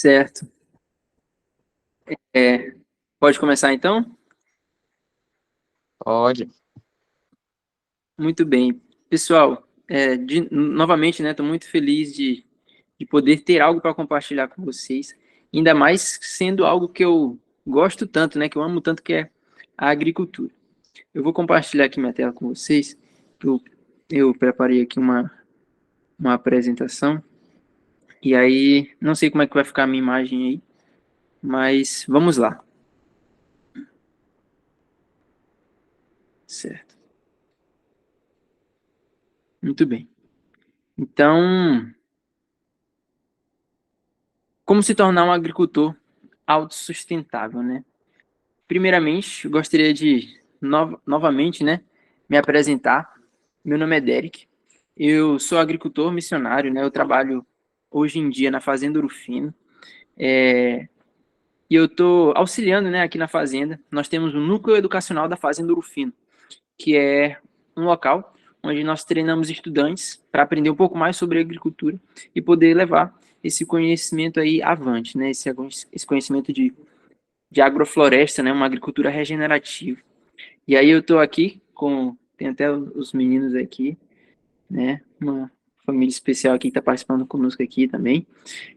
Certo. É, pode começar então? Pode. Muito bem. Pessoal, novamente, né, estou muito feliz de poder ter algo para compartilhar com vocês, ainda mais sendo algo que eu gosto tanto, né, que eu amo tanto, que é a agricultura. Eu vou compartilhar aqui minha tela com vocês. Eu, eu preparei aqui uma apresentação, e aí, não sei como é que vai ficar a minha imagem aí, mas vamos lá. Certo. Muito bem. Então, como se tornar um agricultor autossustentável, né? Primeiramente, eu gostaria de novamente, né, me apresentar. Meu nome é Derek. Eu sou agricultor missionário, né? Eu trabalho hoje em dia na Fazenda Ouro Fino. E eu estou auxiliando, né, aqui na fazenda. Nós temos o núcleo educacional da Fazenda Ouro Fino, que é um local onde nós treinamos estudantes para aprender um pouco mais sobre agricultura e poder levar esse conhecimento aí avante, né? Esse conhecimento de agrofloresta, né? Uma agricultura regenerativa. E aí eu estou aqui tem até os meninos aqui, né? Uma família especial aqui que está participando conosco aqui também.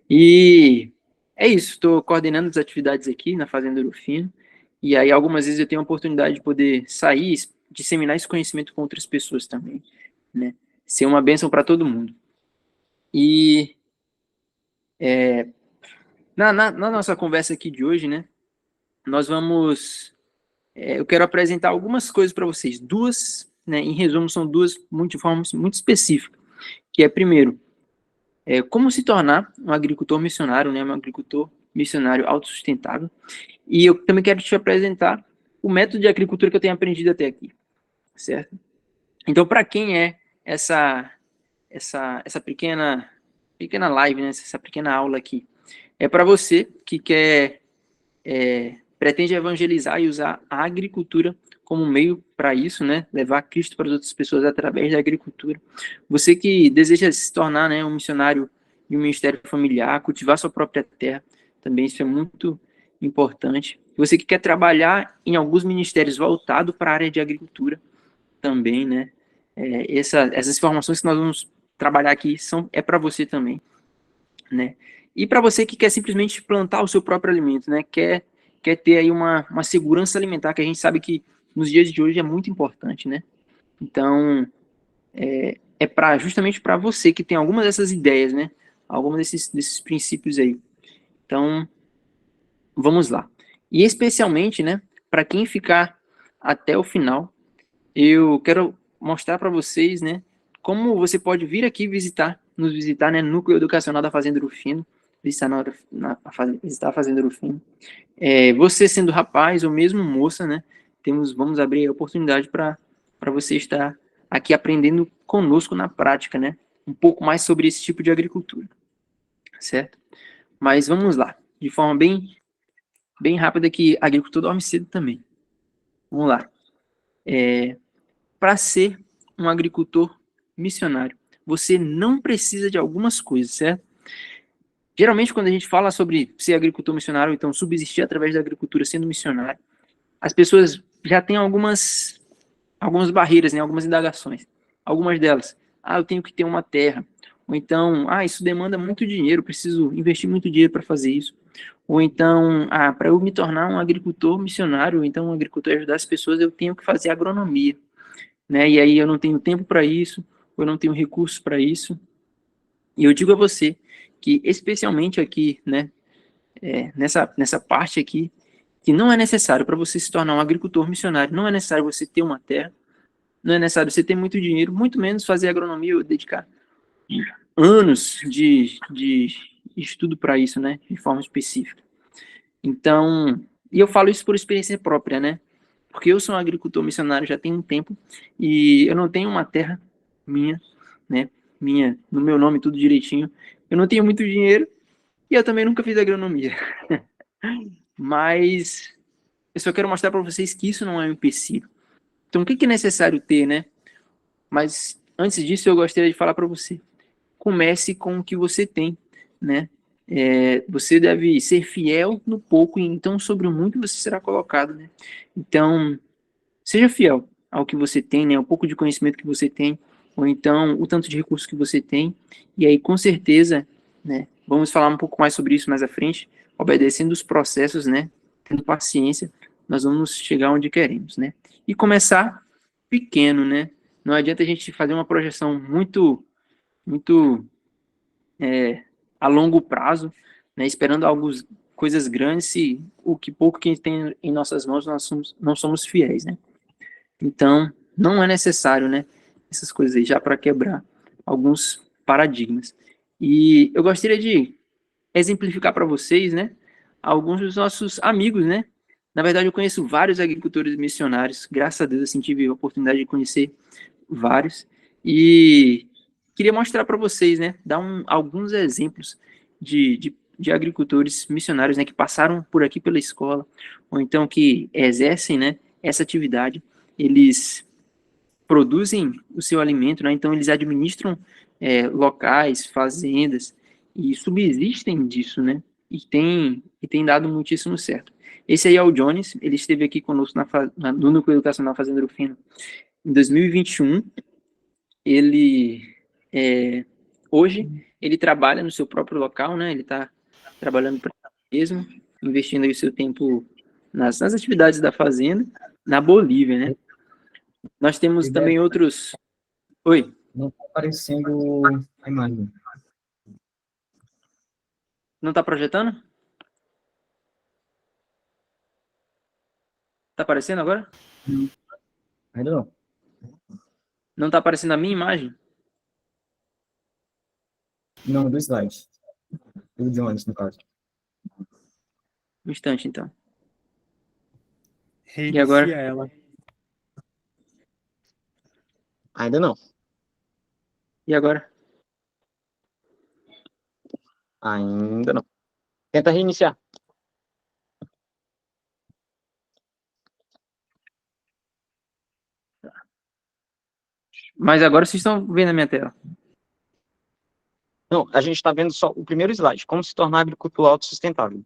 E é isso, estou coordenando as atividades aqui na Fazenda Ouro Fino. E aí algumas vezes eu tenho a oportunidade de poder sair, disseminar esse conhecimento com outras pessoas também, né? Ser uma bênção para todo mundo. E na nossa conversa aqui de hoje, né? Nós vamos eu quero apresentar algumas coisas para vocês. Duas, né, em resumo, são duas de forma muito específica. Que é, primeiro, como se tornar um agricultor missionário, né, um agricultor missionário autossustentável. E eu também quero te apresentar o método de agricultura que eu tenho aprendido até aqui, certo? Então, para quem é essa pequena live, né, essa pequena aula aqui, é para você que pretende evangelizar e usar a agricultura como meio para isso, né? Levar Cristo para as outras pessoas através da agricultura. Você que deseja se tornar, né, um missionário em um ministério familiar, cultivar sua própria terra, também isso é muito importante. Você que quer trabalhar em alguns ministérios voltados para a área de agricultura, também, né? Essas informações que nós vamos trabalhar aqui é para você também, né? E para você que quer simplesmente plantar o seu próprio alimento, né? Quer ter aí uma segurança alimentar, que a gente sabe que nos dias de hoje é muito importante, né? Então, justamente para você que tem alguma dessas ideias, né? Alguns desses princípios aí. Então, vamos lá. E especialmente, né? Para quem ficar até o final, eu quero mostrar para vocês, né? Como você pode vir aqui nos visitar, né? No Núcleo Educacional da Fazenda Rufino, visitar a Fazenda Rufino. Você sendo rapaz ou mesmo moça, né? Vamos abrir a oportunidade para você estar aqui aprendendo conosco na prática, né? Um pouco mais sobre esse tipo de agricultura, certo? Mas vamos lá, de forma bem rápida, que agricultor dorme cedo também. Vamos lá. Para ser um agricultor missionário, você não precisa de algumas coisas, certo? Geralmente, quando a gente fala sobre ser agricultor missionário, ou então subsistir através da agricultura sendo missionário, as pessoas já têm algumas barreiras, né, algumas indagações. Algumas delas, eu tenho que ter uma terra. Ou então, isso demanda muito dinheiro, preciso investir muito dinheiro para fazer isso. Ou então, para eu me tornar um agricultor missionário, ou então um agricultor e ajudar as pessoas, eu tenho que fazer agronomia, né? E aí eu não tenho tempo para isso, ou eu não tenho recursos para isso. E eu digo a você que, especialmente aqui, né, nessa parte aqui, que não é necessário para você se tornar um agricultor missionário, não é necessário você ter uma terra, não é necessário você ter muito dinheiro, muito menos fazer agronomia ou dedicar anos de estudo para isso, né, de forma específica. Então, e eu falo isso por experiência própria, né, porque eu sou um agricultor missionário já tem um tempo e eu não tenho uma terra minha, né, no meu nome, tudo direitinho. Eu não tenho muito dinheiro e eu também nunca fiz agronomia. Mas eu só quero mostrar para vocês que isso não é um empecilho. Então, o que é necessário ter, né? Mas antes disso, eu gostaria de falar para você. Comece com o que você tem, né? você deve ser fiel no pouco, e então sobre o muito você será colocado, né? Então, seja fiel ao que você tem, né? Ao pouco de conhecimento que você tem, ou então o tanto de recursos que você tem, e aí com certeza, né? Vamos falar um pouco mais sobre isso mais à frente, obedecendo os processos, né? Tendo paciência, nós vamos chegar onde queremos, né? E começar pequeno, né? Não adianta a gente fazer uma projeção muito a longo prazo, né, esperando coisas grandes, se o que pouco que tem em nossas mãos não somos fiéis, né? Então, não é necessário, né, essas coisas aí já para quebrar alguns paradigmas. E eu gostaria de exemplificar para vocês, né, alguns dos nossos amigos, né? Na verdade, eu conheço vários agricultores missionários, graças a Deus, assim, tive a oportunidade de conhecer vários, e queria mostrar para vocês, né, dar alguns exemplos de agricultores missionários, né, que passaram por aqui pela escola, ou então que exercem, né, essa atividade. Eles produzem o seu alimento, né, então eles administram locais, fazendas, e subsistem disso, né, e tem dado muitíssimo certo. Esse aí é o Jones, ele esteve aqui conosco no Núcleo Educacional Fazendeiro Fino em 2021. Ele hoje ele trabalha no seu próprio local, né? Ele está trabalhando para ele mesmo, investindo aí o seu tempo nas atividades da fazenda, na Bolívia, né? Nós temos Ideia, também outros. Oi, não está aparecendo a imagem. não está projetando? Está aparecendo agora? Ainda não. Não está aparecendo a minha imagem? Não, do slide. Do Jones, no caso. Um instante, então. E Reinicia agora? ela. Ainda não. E agora? Ainda não. Tenta reiniciar. Mas agora vocês estão vendo a minha tela. Não, a gente está vendo só o primeiro slide. Como se tornar agricultura autossustentável.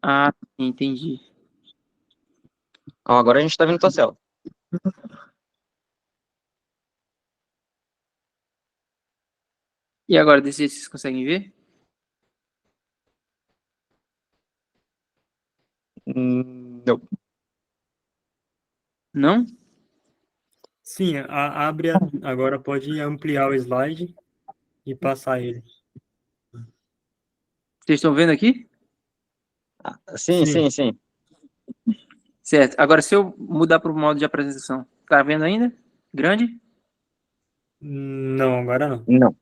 Ah, entendi. Ó, agora a gente está vendo tua célula. E agora, desse jeito vocês conseguem ver? Não. Não? Sim, agora pode ampliar o slide e passar ele. Vocês estão vendo aqui? Sim, Sim. sim, sim. Certo. Agora, se eu mudar para o modo de apresentação, tá vendo ainda? Grande? Não, agora não. Não.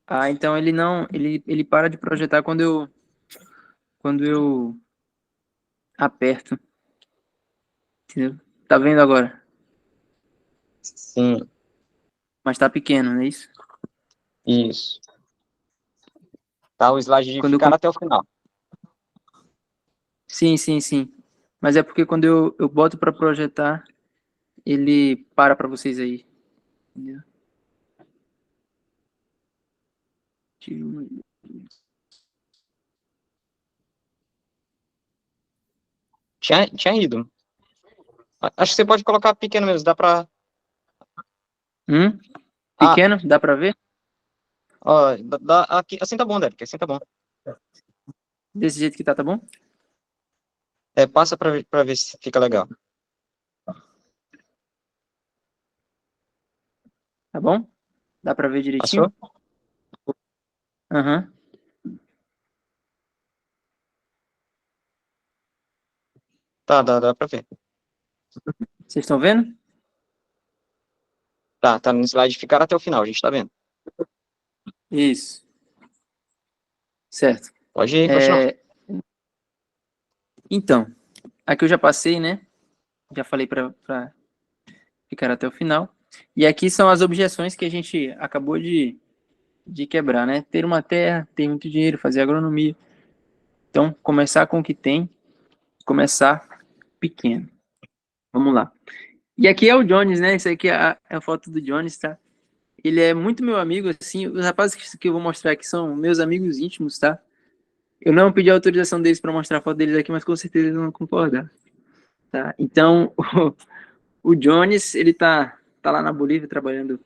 Ah, então ele para de projetar quando eu aperto. Entendeu? Tá vendo agora? Sim, Mas tá pequeno, não é isso? isso. Tá o slide de Quando eu ficar até o final. Sim, sim, sim. Mas é porque quando eu boto para projetar, ele para vocês aí. Entendeu? Tinha ido. Acho que você pode colocar pequeno mesmo. Dá pra... Ah, Pequeno, dá para ver? ó, aqui, assim tá bom, Derek. Assim tá bom. Desse jeito que tá bom? Passa pra ver se fica legal. Tá bom? Dá para ver direitinho? Passou? Aham. Tá, dá pra ver. Vocês estão vendo? Tá no slide ficar até o final, a gente tá vendo. Isso. Certo. Pode continuar. Então, aqui eu já passei, né? Já falei para ficar até o final. E aqui são as objeções que a gente acabou de quebrar, né? Ter uma terra, ter muito dinheiro, fazer agronomia. Então, começar com o que tem, começar pequeno. Vamos lá. E aqui é o Jones, né? Isso aqui é a foto do Jones, tá? ele é muito meu amigo, assim, os rapazes que eu vou mostrar aqui são meus amigos íntimos, tá? Eu não pedi autorização deles para mostrar a foto deles aqui, mas com certeza eles vão concordar, tá? Então, o Jones, ele tá lá na Bolívia trabalhando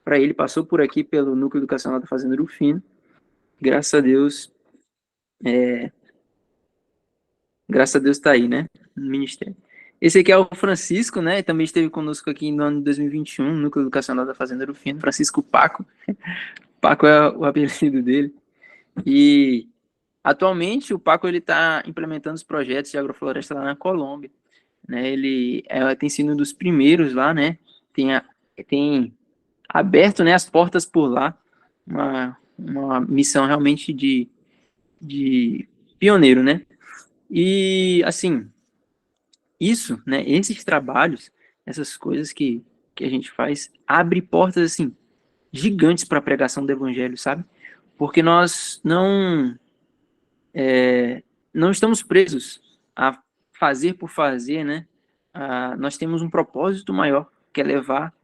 para ele, passou por aqui pelo Núcleo Educacional da Fazenda Rufino. Graças a Deus, tá aí, né? No ministério. Esse aqui é o Francisco, né? Também esteve conosco aqui no ano de 2021, no Núcleo Educacional da Fazenda Rufino. Francisco Paco. Paco é o apelido dele. E atualmente o Paco ele está implementando os projetos de agrofloresta lá na Colômbia, né? Ele tem sido um dos primeiros lá, né? Tem aberto, né, as portas por lá, uma missão realmente de pioneiro, né? E assim, isso, né? Esses trabalhos, essas coisas que a gente faz, abre portas assim gigantes para a pregação do evangelho, sabe? Porque nós não estamos presos a fazer por fazer, né? Nós temos um propósito maior, que é levar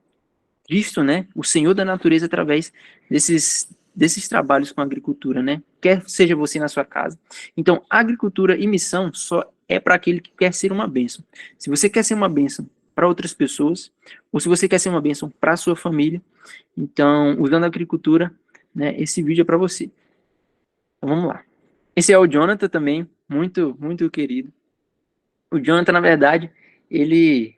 Cristo, né? O Senhor da natureza através desses trabalhos com a agricultura, né? Quer seja você na sua casa. Então, agricultura e missão só é para aquele que quer ser uma bênção. Se você quer ser uma bênção para outras pessoas, ou se você quer ser uma bênção para a sua família, então, usando a agricultura, né? Esse vídeo é para você. Então, vamos lá. Esse é o Jonathan também, muito, muito querido. O Jonathan, na verdade, ele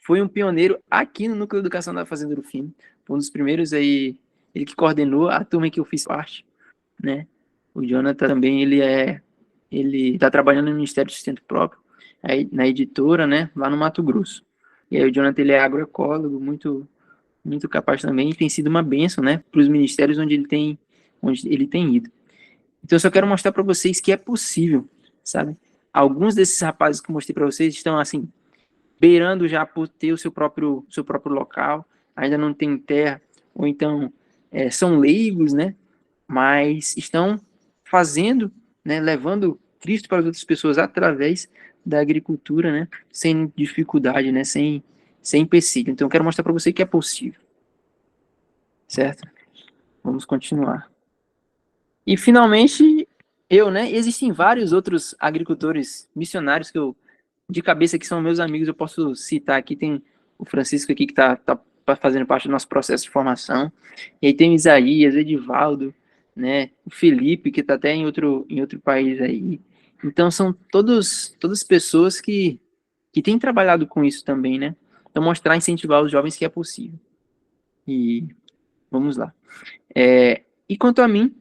foi um pioneiro aqui no Núcleo de Educação da Fazenda Rufino. Foi um dos primeiros aí, ele que coordenou a turma em que eu fiz parte, né? O Jonathan também, ele está trabalhando no Ministério do Sustento Próprio, aí, na editora, né, lá no Mato Grosso. E aí o Jonathan, ele é agroecólogo, muito, muito capaz também, e tem sido uma bênção, né, para os ministérios onde ele tem ido. Então, eu só quero mostrar para vocês que é possível, sabe? Alguns desses rapazes que eu mostrei para vocês estão, assim, beirando já por ter o seu próprio local, ainda não tem terra, ou então são leigos, né? Mas estão fazendo, né? Levando Cristo para as outras pessoas através da agricultura, né? Sem dificuldade, né? Sem empecilho. Então, eu quero mostrar para você que é possível. Certo? Vamos continuar. E, finalmente, né? Existem vários outros agricultores missionários que eu, de cabeça, que são meus amigos, eu posso citar aqui. Tem o Francisco aqui, que tá fazendo parte do nosso processo de formação. E aí tem o Isaías, o Edivaldo, né? O Felipe, que está até em outro país aí. Então, são todas pessoas que têm trabalhado com isso também, né? Então, mostrar, incentivar os jovens que é possível. E vamos lá. E quanto a mim,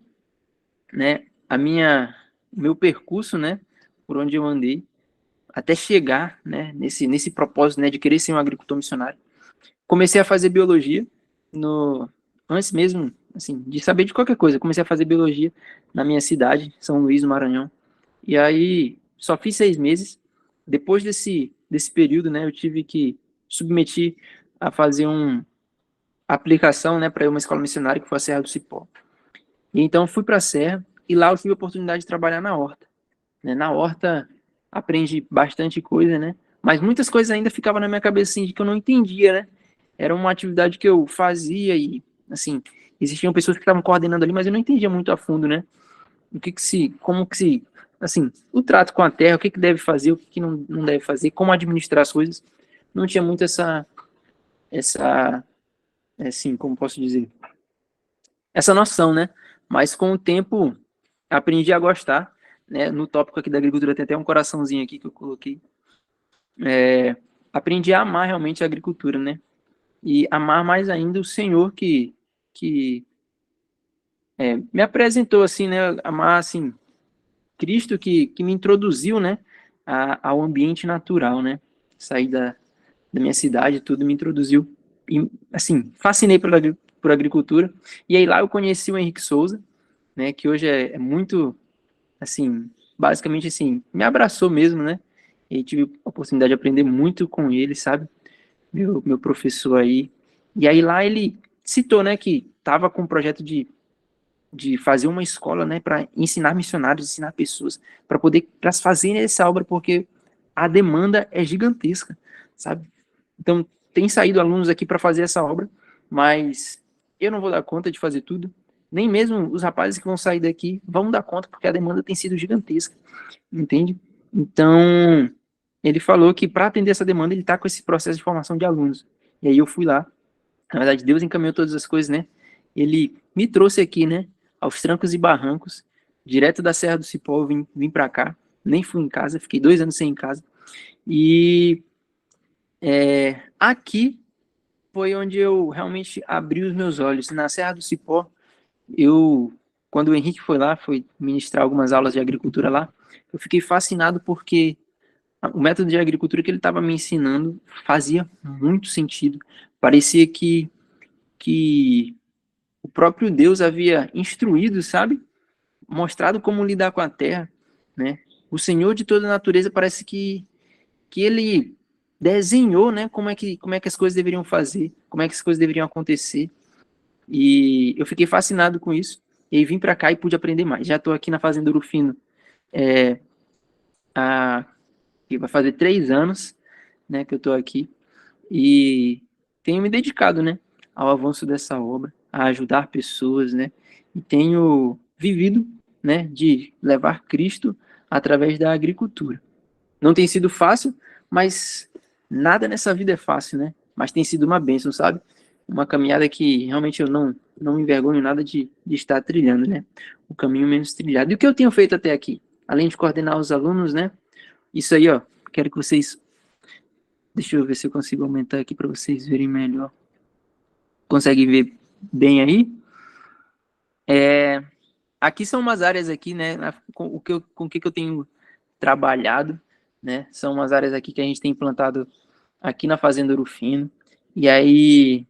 né, meu percurso, né, por onde eu andei, até chegar, né, nesse propósito, né, de querer ser um agricultor missionário. Comecei a fazer biologia antes mesmo, assim, de saber de qualquer coisa. Comecei a fazer biologia na minha cidade, São Luís, no Maranhão. E aí, só fiz 6 meses. Depois desse período, né, eu tive que submeter a fazer uma aplicação, né, para uma escola missionária, que foi a Serra do Cipó. E então fui para a Serra, e lá eu tive a oportunidade de trabalhar na horta, né? Na horta aprendi bastante coisa, né? Mas muitas coisas ainda ficavam na minha cabeça assim, de que eu não entendia, né? Era uma atividade que eu fazia e, assim, existiam pessoas que estavam coordenando ali, mas eu não entendia muito a fundo, né? Como que se, assim, o trato com a terra, o que deve fazer, o que não deve fazer, como administrar as coisas. Não tinha muito assim, como posso dizer, essa noção, né? Mas com o tempo aprendi a gostar, né? No tópico aqui da agricultura tem até um coraçãozinho aqui que eu coloquei. Aprendi a amar realmente a agricultura, né? E amar mais ainda o Senhor que me apresentou, assim, né? Amar, assim, Cristo que me introduziu, né? Ao ambiente natural, né? Saí da minha cidade, tudo me introduziu. E, assim, fascinei por agricultura. E aí lá eu conheci o Henrique Souza, né? Que hoje é muito, assim, basicamente, assim, me abraçou mesmo, né? E tive a oportunidade de aprender muito com ele, sabe? Meu professor aí. E aí lá ele citou, né, que estava com um projeto de fazer uma escola, né, para ensinar missionários, ensinar pessoas, para fazerem essa obra, porque a demanda é gigantesca, sabe? Então, tem saído alunos aqui para fazer essa obra, mas eu não vou dar conta de fazer tudo, nem mesmo os rapazes que vão sair daqui vão dar conta, porque a demanda tem sido gigantesca, entende? Então, ele falou que para atender essa demanda, ele está com esse processo de formação de alunos. E aí eu fui lá. Na verdade, Deus encaminhou todas as coisas, né? Ele me trouxe aqui, né? Aos trancos e barrancos, direto da Serra do Cipó, eu vim para cá. Nem fui em casa, fiquei 2 anos sem ir em casa. E aqui foi onde eu realmente abri os meus olhos. Na Serra do Cipó, quando o Henrique foi ministrar algumas aulas de agricultura lá, eu fiquei fascinado porque o método de agricultura que ele estava me ensinando fazia muito sentido. Parecia que o próprio Deus havia instruído, sabe? Mostrado como lidar com a terra, né? O Senhor de toda a natureza parece que ele desenhou, né? Como é que as coisas deveriam fazer, como é que as coisas deveriam acontecer. E eu fiquei fascinado com isso. E aí vim para cá e pude aprender mais. Já estou aqui na Fazenda Ouro Fino, que vai fazer 3 anos, né, que eu estou aqui, e tenho me dedicado, né, ao avanço dessa obra, a ajudar pessoas, né, e tenho vivido, né, de levar Cristo através da agricultura. Não tem sido fácil, mas nada nessa vida é fácil, né, mas tem sido uma bênção, sabe? Uma caminhada que realmente eu não me envergonho nada de estar trilhando, né, o caminho menos trilhado. E o que eu tenho feito até aqui? Além de coordenar os alunos, né, isso aí, ó, quero que vocês... Deixa eu ver se eu consigo aumentar aqui para vocês verem melhor. Conseguem ver bem aí? Aqui são umas áreas aqui, né, com o que eu tenho trabalhado, né? São umas áreas aqui que a gente tem implantado aqui na Fazenda Ouro Fino. E aí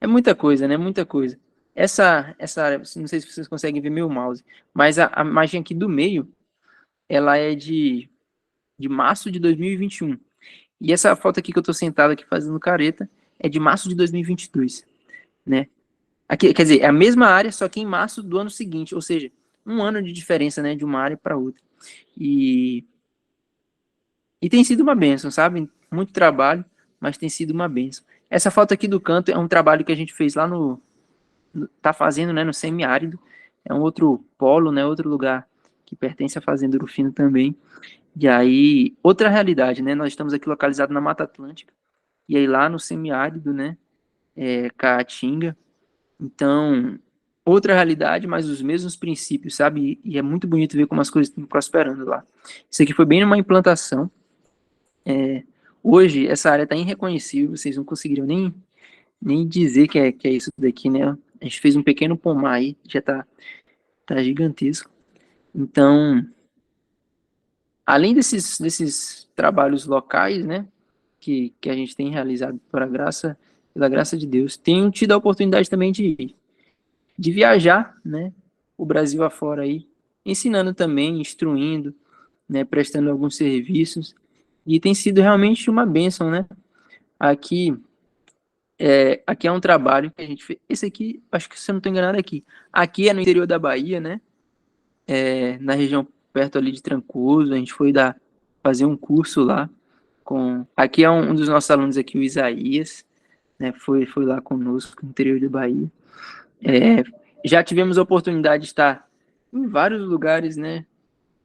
é muita coisa, né? Muita coisa. Essa área, não sei se vocês conseguem ver meu mouse, mas a imagem aqui do meio, ela é de março de 2021. E essa foto aqui que eu tô sentado aqui fazendo careta é de março de 2022, né? Aqui, quer dizer, é a mesma área, só que em março do ano seguinte, ou seja, 1 ano de diferença, né, de uma área para outra. E tem sido uma bênção, sabe? Muito trabalho, mas tem sido uma bênção. Essa foto aqui do canto é um trabalho que a gente fez lá tá fazendo, né, no semiárido. É um outro polo, né, outro lugar que pertence à Fazenda Ouro Fino também. E aí, outra realidade, né? Nós estamos aqui localizados na Mata Atlântica. E aí lá no semiárido, né? Caatinga. Então, outra realidade, mas os mesmos princípios, sabe? E é muito bonito ver como as coisas estão prosperando lá. Isso aqui foi bem numa implantação. Hoje, essa área está irreconhecível. Vocês não conseguiriam nem dizer que é isso daqui, né? A gente fez um pequeno pomar aí, já tá gigantesco. Então... Além desses trabalhos locais, né, que a gente tem realizado pela graça de Deus, tenho tido a oportunidade também de viajar, né, o Brasil afora aí, ensinando também, instruindo, né, prestando alguns serviços, e tem sido realmente uma bênção, né. Aqui é um trabalho que a gente fez. Esse aqui, acho que se eu não estou enganado aqui é no interior da Bahia, né, na região perto ali de Trancoso. A gente foi fazer um curso lá aqui é um dos nossos alunos aqui, o Isaías, né, foi lá conosco no interior da Bahia. Já tivemos a oportunidade de estar em vários lugares, né,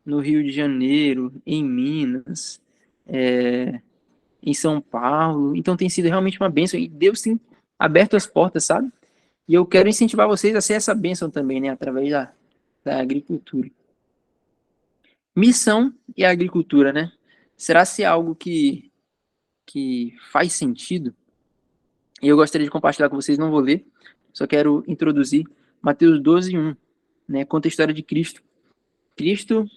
no Rio de Janeiro, em Minas, em São Paulo. Então tem sido realmente uma bênção, e Deus tem aberto as portas, sabe? E eu quero incentivar vocês a ser essa bênção também, né, através da agricultura. Missão e agricultura, né? Será se é algo que faz sentido? E eu gostaria de compartilhar com vocês, não vou ler, só quero introduzir Mateus 12:1, né? Conta a história de Cristo. Cristo,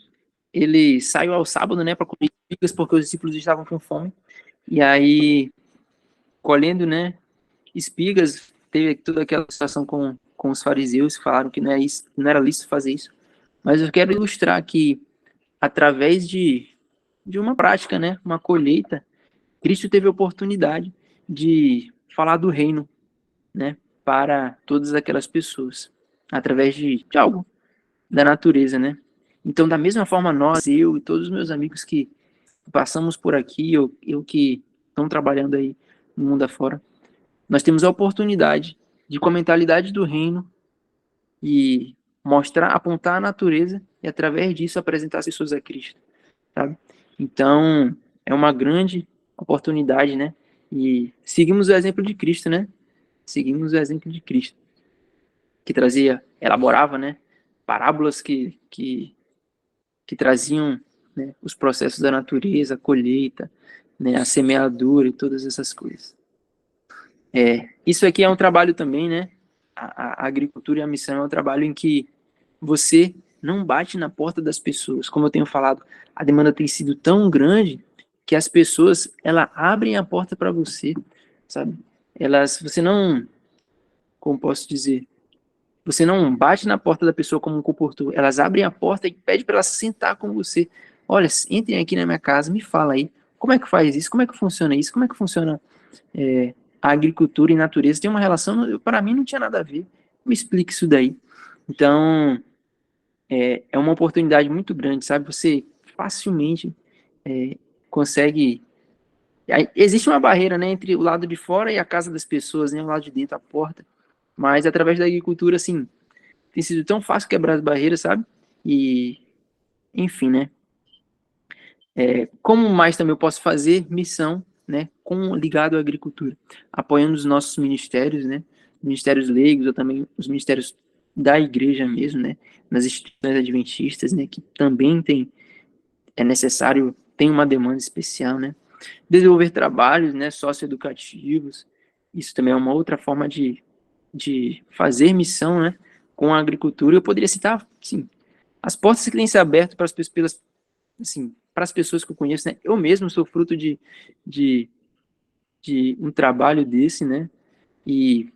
ele saiu ao sábado, né, para colher espigas, porque os discípulos estavam com fome. E aí, colhendo, né, espigas, teve toda aquela situação com os fariseus, que falaram que não era lícito fazer isso. Mas eu quero ilustrar que, através de uma prática, né, uma colheita, Cristo teve a oportunidade de falar do reino, né, para todas aquelas pessoas, através de algo da natureza, né. Então, da mesma forma, eu e todos os meus amigos que passamos por aqui, eu que estão trabalhando aí no mundo afora, nós temos a oportunidade de com a mentalidade do reino e mostrar, apontar a natureza e através disso apresentar as pessoas a Cristo, sabe? Então, é uma grande oportunidade, né? E seguimos o exemplo de Cristo, né? Seguimos o exemplo de Cristo, que trazia, elaborava, né? Parábolas que traziam, né, os processos da natureza, a colheita, né, a semeadura e todas essas coisas. Isso aqui é um trabalho também, né? A agricultura e a missão é um trabalho em que você não bate na porta das pessoas. Como eu tenho falado, a demanda tem sido tão grande que as pessoas, elas abrem a porta para você, sabe? Você não, como posso dizer, você não bate na porta da pessoa como um comportou. Elas abrem a porta e pedem para ela sentar com você. Olha, entrem aqui na minha casa, me fala aí, como é que faz isso? Como é que funciona isso? Como é que funciona a agricultura e natureza? Tem uma relação, para mim não tinha nada a ver. Me explique isso daí. Então, é uma oportunidade muito grande, sabe? Você facilmente consegue. Existe uma barreira, né, entre o lado de fora e a casa das pessoas, né, o lado de dentro, a porta. Mas através da agricultura, assim, tem sido tão fácil quebrar as barreiras, sabe? E, enfim, né? Como mais também eu posso fazer missão, né, ligado à agricultura, apoiando os nossos ministérios, né, ministérios leigos ou também os ministérios da igreja mesmo, né, nas instituições adventistas, né, que também é necessário, tem uma demanda especial, né, desenvolver trabalhos, né, socioeducativos, isso também é uma outra forma de fazer missão, né, com a agricultura. Eu poderia citar, sim, as portas que têm se aberto para as pessoas, assim, para as pessoas que eu conheço, né? Eu mesmo sou fruto de, de um trabalho desse, né? E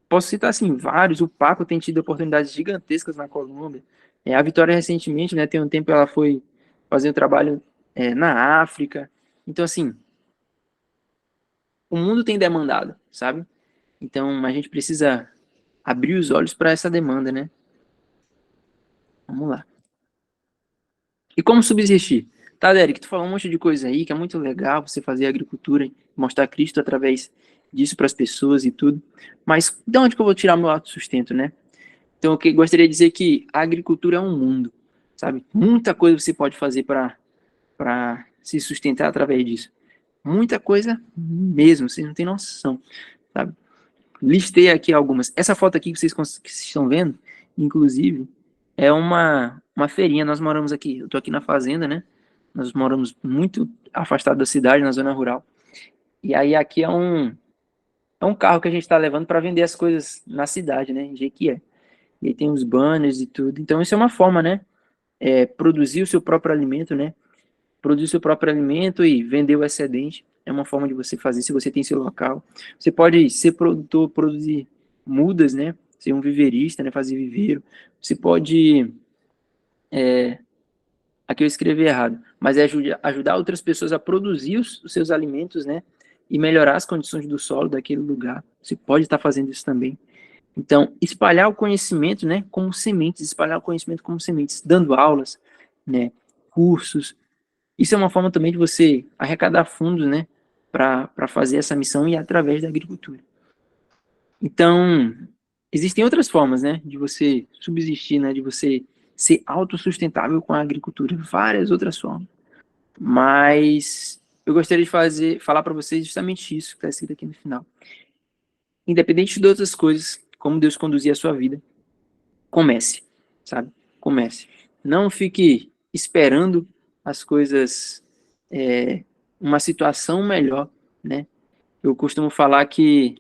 posso citar, assim, vários. O Paco tem tido oportunidades gigantescas na Colômbia. A Vitória, recentemente, né? Tem um tempo ela foi fazer um trabalho na África. Então, assim, o mundo tem demandado, sabe? Então, a gente precisa abrir os olhos para essa demanda, né? Vamos lá. E como subsistir? Tá, Derek, tu falou um monte de coisa aí que é muito legal você fazer agricultura, mostrar Cristo através disso para as pessoas e tudo. Mas de onde que eu vou tirar meu autossustento, né? Então, eu gostaria de dizer que a agricultura é um mundo, sabe? Muita coisa você pode fazer para se sustentar através disso. Muita coisa mesmo, vocês não têm noção, sabe? Listei aqui algumas. Essa foto aqui que vocês estão vendo, inclusive, é uma feirinha. Nós moramos aqui, eu tô aqui na fazenda, né? Nós moramos muito afastado da cidade, na zona rural. E aí aqui é um carro que a gente está levando para vender as coisas na cidade, né? Em Jequié. E aí tem os banners e tudo. Então isso é uma forma, né? Produzir o seu próprio alimento, né? Produzir o seu próprio alimento e vender o excedente. É uma forma de você fazer, se você tem seu local. Você pode ser produtor, produzir mudas, né? Ser um viverista, né? Fazer viveiro. Você pode... Aqui eu escrevi errado. Mas é ajudar outras pessoas a produzir os seus alimentos, né? E melhorar as condições do solo daquele lugar. Você pode estar fazendo isso também. Então, espalhar o conhecimento, né? Como sementes. Espalhar o conhecimento como sementes. Dando aulas, né? Cursos. Isso é uma forma também de você arrecadar fundos, né, para fazer essa missão e através da agricultura. Então, existem outras formas, né, de você subsistir, né, de você ser autossustentável com a agricultura, várias outras formas. Mas eu gostaria de falar para vocês justamente isso que está escrito aqui no final. Independente de outras coisas, como Deus conduzir a sua vida, comece, sabe? Comece. Não fique esperando as coisas, uma situação melhor, né? Eu costumo falar que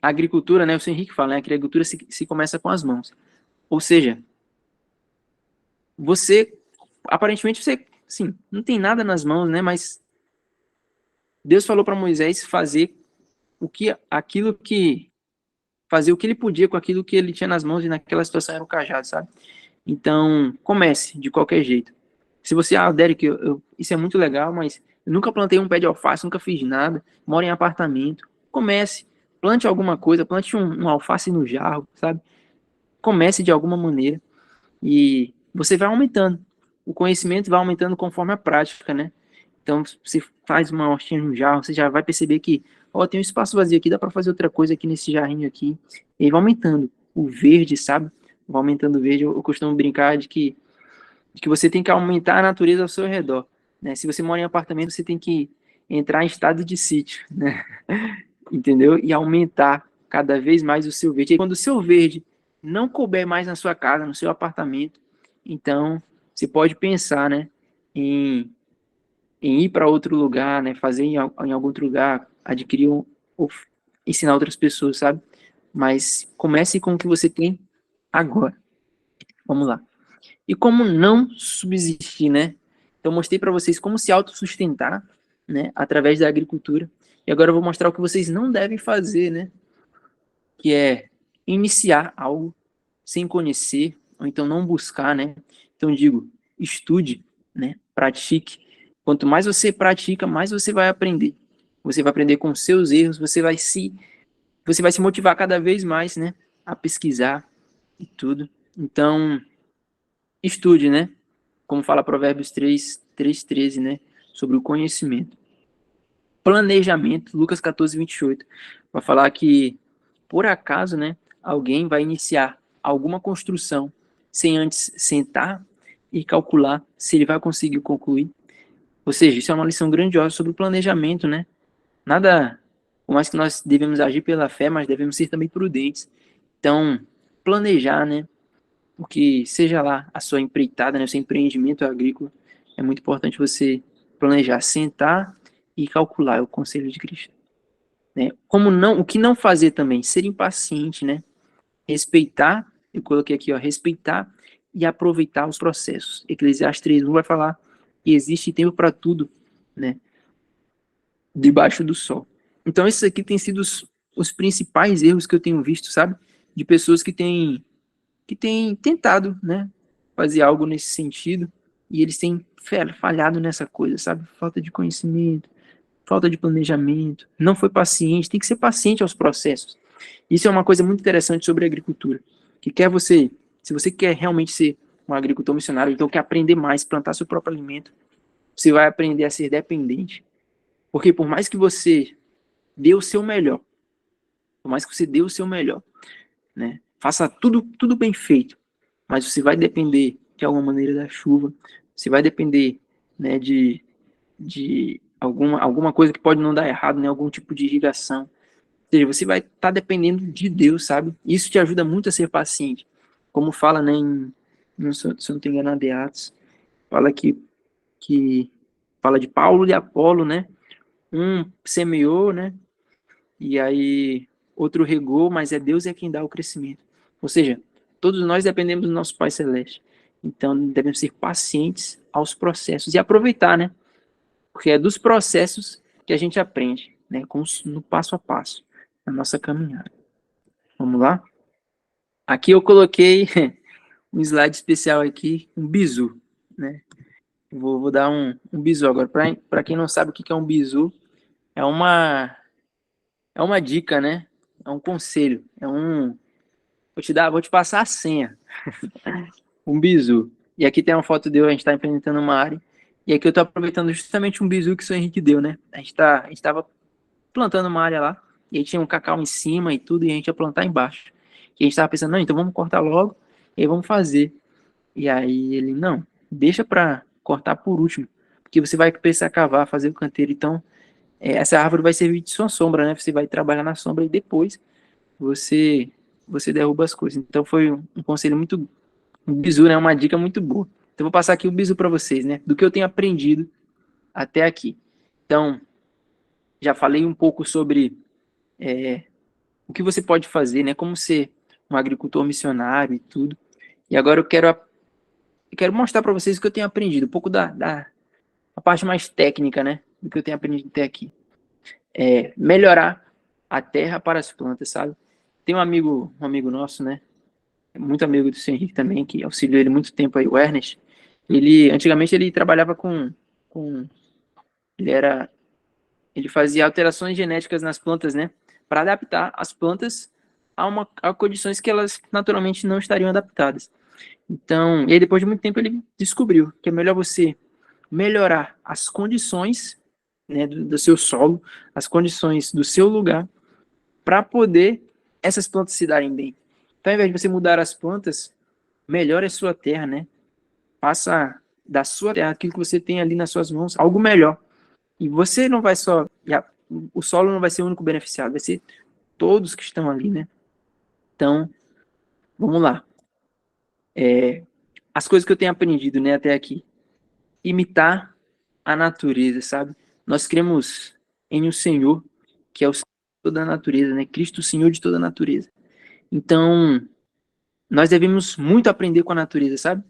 a agricultura, né? O senhor Henrique fala, né? Que a agricultura se começa com as mãos. Ou seja, aparentemente você, sim, não tem nada nas mãos, né? Mas Deus falou para Moisés fazer fazer o que ele podia com aquilo que ele tinha nas mãos e naquela situação era o cajado, sabe? Então, comece de qualquer jeito. Se você, Derek, isso é muito legal, mas eu nunca plantei um pé de alface, nunca fiz nada, moro em apartamento. Comece, plante alguma coisa, plante um alface no jarro, sabe? Comece de alguma maneira e você vai aumentando. O conhecimento vai aumentando conforme a prática, né? Então, você faz uma hortinha no jarro, você já vai perceber que, ó, tem um espaço vazio aqui, dá para fazer outra coisa aqui nesse jarrinho aqui. E aí vai aumentando o verde, sabe? Vai aumentando o verde. Eu costumo brincar de que você tem que aumentar a natureza ao seu redor, né? Se você mora em apartamento, você tem que entrar em estado de sítio, né? Entendeu? E aumentar cada vez mais o seu verde. E quando o seu verde não couber mais na sua casa, no seu apartamento, então você pode pensar, né, em ir para outro lugar, né, fazer em algum outro lugar, adquirir ou ensinar outras pessoas, sabe? Mas comece com o que você tem agora. Vamos lá. E como não subsistir, né? Então, mostrei para vocês como se autossustentar, né? Através da agricultura. E agora eu vou mostrar o que vocês não devem fazer, né? Que é iniciar algo sem conhecer, ou então não buscar, né? Então, digo, estude, né? Pratique. Quanto mais você pratica, mais você vai aprender. Você vai aprender com os seus erros, você vai se motivar cada vez mais, né? A pesquisar e tudo. Então, estude, né? Como fala Provérbios 3:13, né? Sobre o conhecimento. Planejamento, Lucas 14:28, vai falar que, por acaso, né? Alguém vai iniciar alguma construção sem antes sentar e calcular se ele vai conseguir concluir. Ou seja, isso é uma lição grandiosa sobre o planejamento, né? Nada, por mais que nós devemos agir pela fé, mas devemos ser também prudentes. Então, planejar, né? Porque seja lá a sua empreitada, né, o seu empreendimento agrícola, é muito importante você planejar, sentar e calcular, é o conselho de Cristo. Né? Como não, o que não fazer também? Ser impaciente, né? Respeitar, eu coloquei aqui, ó, respeitar e aproveitar os processos. Eclesiastes 3:1 vai falar que existe tempo para tudo, né? Debaixo do sol. Então, esses aqui têm sido os principais erros que eu tenho visto, sabe? De pessoas que têm tentado, né, fazer algo nesse sentido, e eles têm falhado nessa coisa, sabe? Falta de conhecimento, falta de planejamento, não foi paciente, tem que ser paciente aos processos. Isso é uma coisa muito interessante sobre a agricultura, que se você quer realmente ser um agricultor missionário, então quer aprender mais, plantar seu próprio alimento, você vai aprender a ser dependente, porque por mais que você dê o seu melhor, por mais que você dê o seu melhor, né, faça tudo bem feito, mas você vai depender de alguma maneira da chuva, você vai depender, né, de alguma coisa que pode não dar errado, né, algum tipo de irrigação. Ou seja, você vai estar dependendo de Deus, sabe? Isso te ajuda muito a ser paciente. Como fala, né, se eu não estou enganado, Atos, fala que fala de Paulo e Apolo, né? Um semeou, né? E aí outro regou, mas é Deus quem dá o crescimento. Ou seja, todos nós dependemos do nosso Pai Celeste. Então, devemos ser pacientes aos processos e aproveitar, né? Porque é dos processos que a gente aprende, né? No passo a passo, na nossa caminhada. Vamos lá? Aqui eu coloquei um slide especial aqui, um bizu, né? Vou dar um bizu agora. Para quem não sabe o que é um bizu, é uma dica, né? É um conselho, vou te passar a senha. Um bizu. E aqui tem uma foto de eu, a gente está implementando uma área. E aqui eu estou aproveitando justamente um bizu que o seu Henrique deu, né? A gente estava plantando uma área lá, e aí tinha um cacau em cima e tudo, e a gente ia plantar embaixo. E a gente estava pensando, não, então vamos cortar logo, e aí vamos fazer. E aí ele, não, deixa para cortar por último, porque você vai precisar cavar, fazer o canteiro. Então, essa árvore vai servir de sua sombra, né? Você vai trabalhar na sombra e depois você derruba as coisas. Então foi um conselho muito, um bizu, né? Uma dica muito boa. Então vou passar aqui o bizu para vocês, né? Do que eu tenho aprendido até aqui. Então, já falei um pouco sobre o que você pode fazer, né? Como ser um agricultor missionário e tudo. E agora eu quero mostrar para vocês o que eu tenho aprendido, um pouco a parte mais técnica, né? Do que eu tenho aprendido até aqui. Melhorar a terra para as plantas, sabe? Tem um amigo nosso, né? Muito amigo do seu Henrique também, que auxiliou ele muito tempo aí, o Ernest. Antigamente ele trabalhava com ele fazia alterações genéticas nas plantas, né? Para adaptar as plantas a condições que elas naturalmente não estariam adaptadas. Então, e aí depois de muito tempo ele descobriu que é melhor você melhorar as condições, né, do seu solo, as condições do seu lugar, para poder essas plantas se darem bem. Então, ao invés de você mudar as plantas, melhore a sua terra, né? Faça da sua terra aquilo que você tem ali nas suas mãos, algo melhor. E você não vai só... o solo não vai ser o único beneficiado, vai ser todos que estão ali, né? Então, vamos lá. As coisas que eu tenho aprendido, né, até aqui. Imitar a natureza, sabe? Nós cremos em um Senhor, que é o Senhor de toda a natureza, né? Cristo, o Senhor de toda a natureza. Então, nós devemos muito aprender com a natureza, sabe?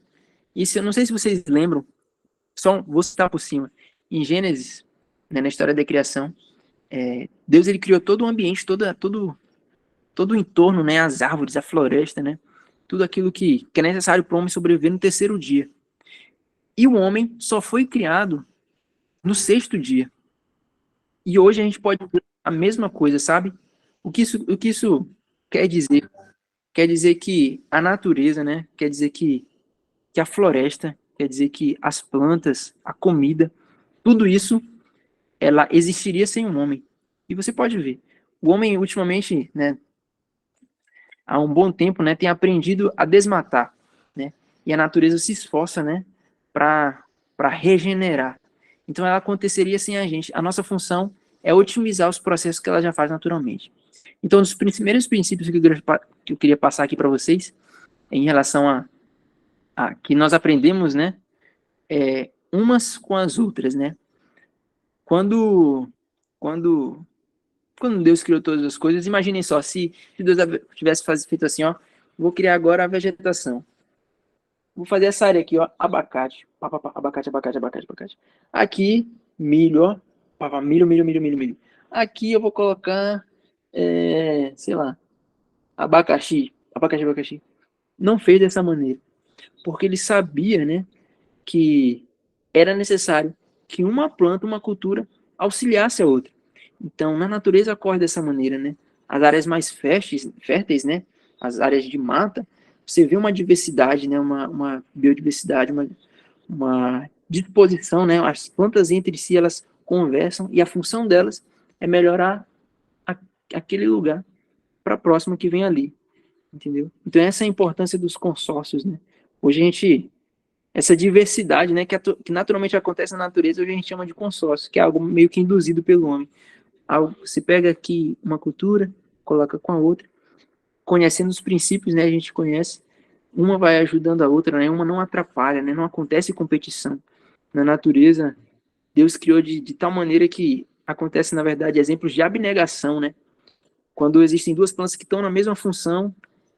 Isso, eu não sei se vocês lembram, só vou citar por cima. Em Gênesis, né, na história da criação, Deus ele criou todo o ambiente, todo o entorno, né? As árvores, a floresta, né? Tudo aquilo que é necessário para o homem sobreviver no terceiro dia. E o homem só foi criado no sexto dia. E hoje a gente pode ver a mesma coisa, sabe? O que isso quer dizer? Quer dizer que a natureza, né? Quer dizer que a floresta, quer dizer que as plantas, a comida, tudo isso, ela existiria sem um homem. E você pode ver, o homem ultimamente, né, há um bom tempo, né, tem aprendido a desmatar, né? E a natureza se esforça, né, para regenerar. Então ela aconteceria sem a gente. A nossa função é otimizar os processos que ela já faz naturalmente. Então, um dos primeiros princípios que eu queria passar aqui para vocês, em relação a que nós aprendemos, né, umas com as outras, né? Quando Deus criou todas as coisas, imaginem só, se Deus tivesse feito assim, ó, vou criar agora a vegetação. Vou fazer essa área aqui, ó, abacate. Abacate, abacate, abacate, abacate. Aqui, milho, ó. Milho, milho, milho, milho, milho. Aqui eu vou colocar, sei lá, abacaxi. Abacaxi, abacaxi. Não fez dessa maneira. Porque ele sabia, né, que era necessário que uma planta, uma cultura, auxiliasse a outra. Então, na natureza ocorre dessa maneira, né? As áreas mais férteis, né? As áreas de mata, você vê uma diversidade, né? Uma biodiversidade, uma disposição, né? As plantas entre si, elas conversam e a função delas é melhorar aquele lugar para a próxima que vem ali, entendeu? Então, essa é a importância dos consórcios, né? Hoje a gente... Essa diversidade, né, que naturalmente acontece na natureza, hoje a gente chama de consórcio, que é algo meio que induzido pelo homem. Você pega aqui uma cultura, coloca com a outra, conhecendo os princípios, né, a gente conhece, uma vai ajudando a outra, né, uma não atrapalha, né, não acontece competição. Na natureza, Deus criou de tal maneira que acontece, na verdade, exemplos de abnegação, né, quando existem duas plantas que estão na mesma função,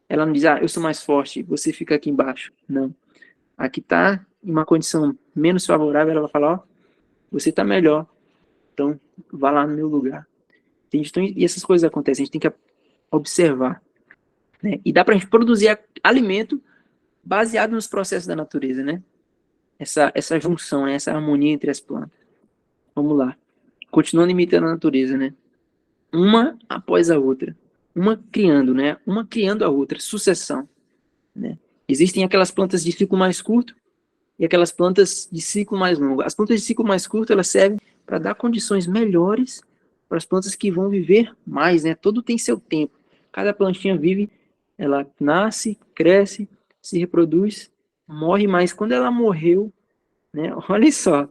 ela não diz, eu sou mais forte, você fica aqui embaixo. Não. Aqui está em uma condição menos favorável, ela vai falar, ó, você está melhor, então vá lá no meu lugar. Então, e essas coisas acontecem, a gente tem que observar, né? E dá para a gente produzir alimento baseado nos processos da natureza, né? Essa junção, né? Essa harmonia entre as plantas. Vamos lá. Continuando imitando a natureza, né? Uma após a outra. Uma criando, né? Uma criando a outra. Sucessão, né? Existem aquelas plantas de ciclo mais curto e aquelas plantas de ciclo mais longo. As plantas de ciclo mais curto, elas servem para dar condições melhores para as plantas que vão viver mais, né? Tudo tem seu tempo. Cada plantinha vive, ela nasce, cresce, se reproduz, morre, mas quando ela morreu, né? Olha só,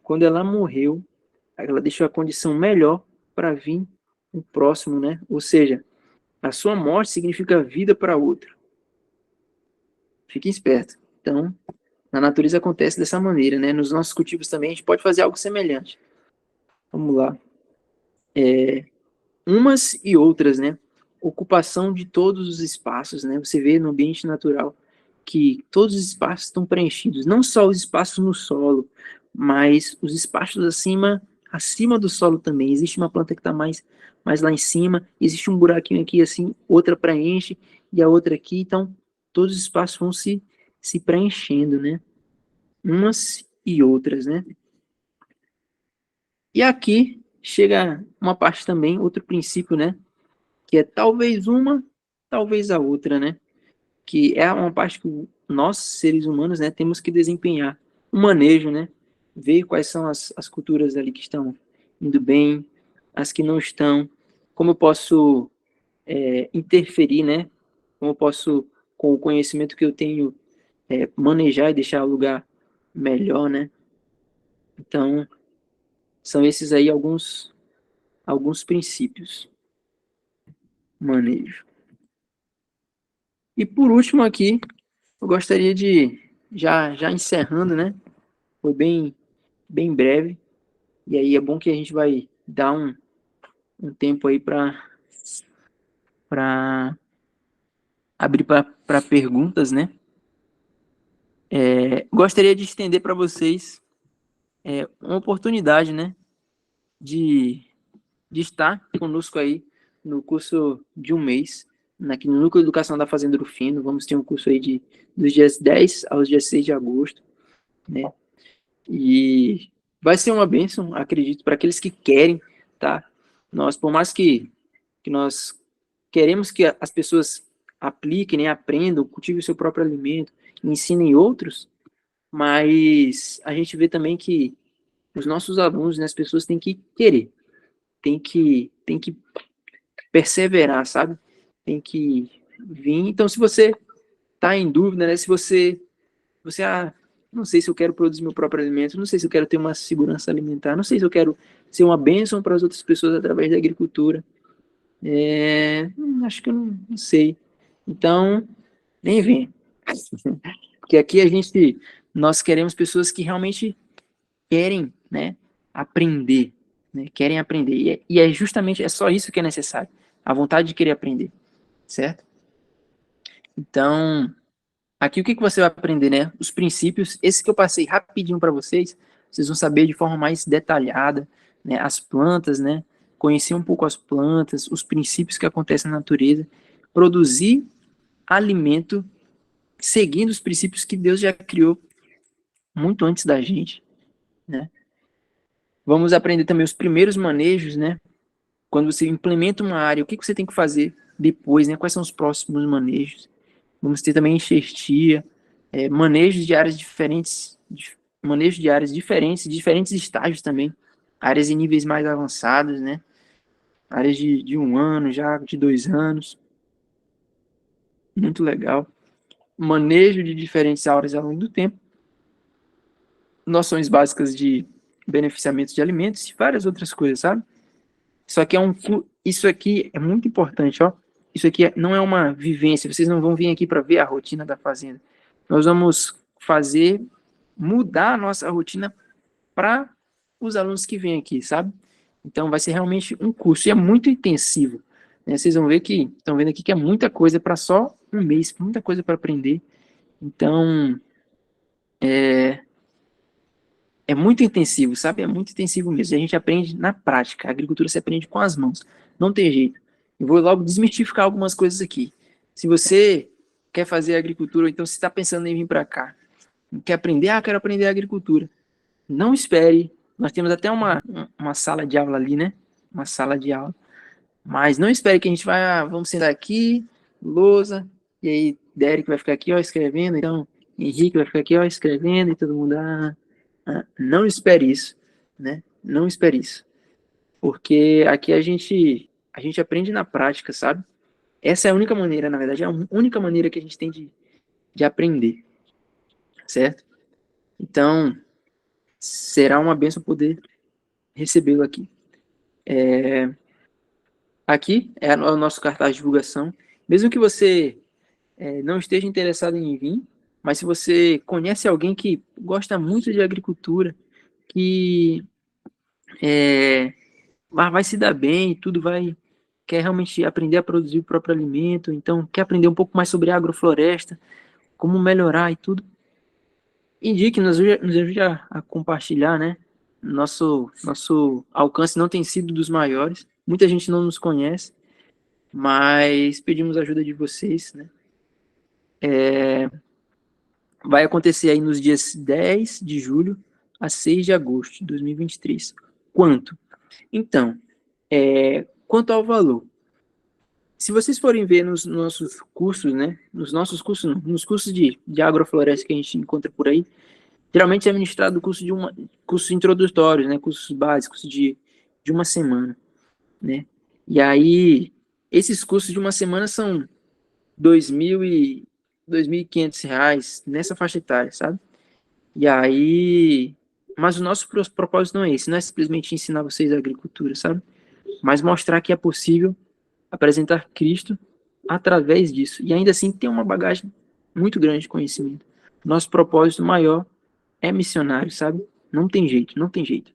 quando ela morreu, ela deixou a condição melhor para vir o próximo, né? Ou seja, a sua morte significa vida para outra. Fique esperto. Então, na natureza acontece dessa maneira, né? Nos nossos cultivos também a gente pode fazer algo semelhante. Vamos lá. Umas e outras, né? Ocupação de todos os espaços, né? Você vê no ambiente natural que todos os espaços estão preenchidos, não só os espaços no solo, mas os espaços acima do solo também. Existe uma planta que está mais lá em cima, existe um buraquinho aqui assim, outra preenche e a outra aqui, então todos os espaços vão se preenchendo, né? Umas e outras, né? E aqui chega uma parte também, outro princípio, né? Que é talvez uma, talvez a outra, né? Que é uma parte que nós, seres humanos, né, temos que desempenhar. O manejo, né? ver quais são as culturas ali que estão indo bem, as que não estão, como eu posso interferir, né? Como eu posso, com o conhecimento que eu tenho, manejar e deixar o lugar melhor, né? Então, são esses aí alguns princípios. Manejo. E por último aqui, eu gostaria de, já encerrando, né? Foi bem breve, e aí é bom que a gente vai dar um tempo aí para abrir para perguntas, né? Gostaria de estender para vocês uma oportunidade, né? De estar conosco aí no curso de um mês, aqui no Núcleo de Educação da Fazenda do Fino. Vamos ter um curso aí dos dias 10 aos dias 6 de agosto, né? E vai ser uma bênção, acredito, para aqueles que querem, tá? Nós, por mais que nós queremos que as pessoas apliquem, né, aprendam, cultivem o seu próprio alimento, ensinem outros, mas a gente vê também que os nossos alunos, né, as pessoas têm que querer, tem que perseverar, sabe? Tem que vir. Então, se você está em dúvida, né, se você não sei se eu quero produzir meu próprio alimento, não sei se eu quero ter uma segurança alimentar, não sei se eu quero ser uma bênção para as outras pessoas através da agricultura. Acho que eu não sei. Então, nem vem. Porque aqui nós queremos pessoas que realmente querem, né, aprender, né, querem aprender. E é justamente, é só isso que é necessário, a vontade de querer aprender, certo? Então, aqui o que você vai aprender, né? Os princípios, esse que eu passei rapidinho para vocês vão saber de forma mais detalhada, né? As plantas, né? Conhecer um pouco as plantas, os princípios que acontecem na natureza, produzir alimento seguindo os princípios que Deus já criou muito antes da gente, né? Vamos aprender também os primeiros manejos, né? Quando você implementa uma área, o que você tem que fazer depois, né? Quais são os próximos manejos? Vamos ter também enxertia, manejos de áreas diferentes, diferentes estágios também, áreas em níveis mais avançados, né? Áreas de 1 ano, já de 2 anos. Muito legal. Manejo de diferentes áreas ao longo do tempo. Noções básicas de beneficiamento de alimentos e várias outras coisas, sabe? Isso aqui é muito importante, ó. Isso aqui não é uma vivência, vocês não vão vir aqui para ver a rotina da fazenda. Nós vamos mudar a nossa rotina para os alunos que vêm aqui, sabe? Então vai ser realmente um curso, e é muito intensivo, né? Vocês vão ver estão vendo aqui que é muita coisa para só um mês, muita coisa para aprender. Então, é muito intensivo, sabe? É muito intensivo mesmo. E a gente aprende na prática. A agricultura se aprende com as mãos. Não tem jeito. Eu vou logo desmistificar algumas coisas aqui. Se você quer fazer agricultura, ou então se está pensando em vir para cá, quer aprender, quero aprender agricultura. Não espere. Nós temos até uma sala de aula ali, né? Uma sala de aula. Mas não espere que a gente vai, vamos sentar aqui, lousa, e aí Derek vai ficar aqui, ó, escrevendo, então Henrique vai ficar aqui, ó, escrevendo, e todo mundo, não espere isso, né? Não espere isso. Porque aqui a gente aprende na prática, sabe? Essa é a única maneira, na verdade, é a única maneira que a gente tem de aprender, certo? Então, será uma bênção poder recebê-lo aqui. Aqui é o nosso cartaz de divulgação. Mesmo que você não esteja interessado em vir, mas se você conhece alguém que gosta muito de agricultura, que vai se dar bem, quer realmente aprender a produzir o próprio alimento, então quer aprender um pouco mais sobre agrofloresta, como melhorar e tudo, indique, nos ajude a compartilhar, né? Nosso alcance não tem sido dos maiores, muita gente não nos conhece, mas pedimos a ajuda de vocês, né? Vai acontecer aí nos dias 10 de julho a 6 de agosto de 2023. Quanto? Então, quanto ao valor, se vocês forem ver nos nossos cursos, né? Nos nossos cursos, não, nos cursos de agrofloresta que a gente encontra por aí, Geralmente é ministrado cursos introdutórios, né? Cursos básicos de uma semana, né? E aí, esses cursos de uma semana são 2.500 reais nessa faixa etária, sabe? E aí, mas o nosso propósito não é esse, não é simplesmente ensinar vocês a agricultura, sabe? Mas mostrar que é possível apresentar Cristo através disso. E ainda assim ter uma bagagem muito grande de conhecimento. Nosso propósito maior é missionário, sabe? Não tem jeito, não tem jeito.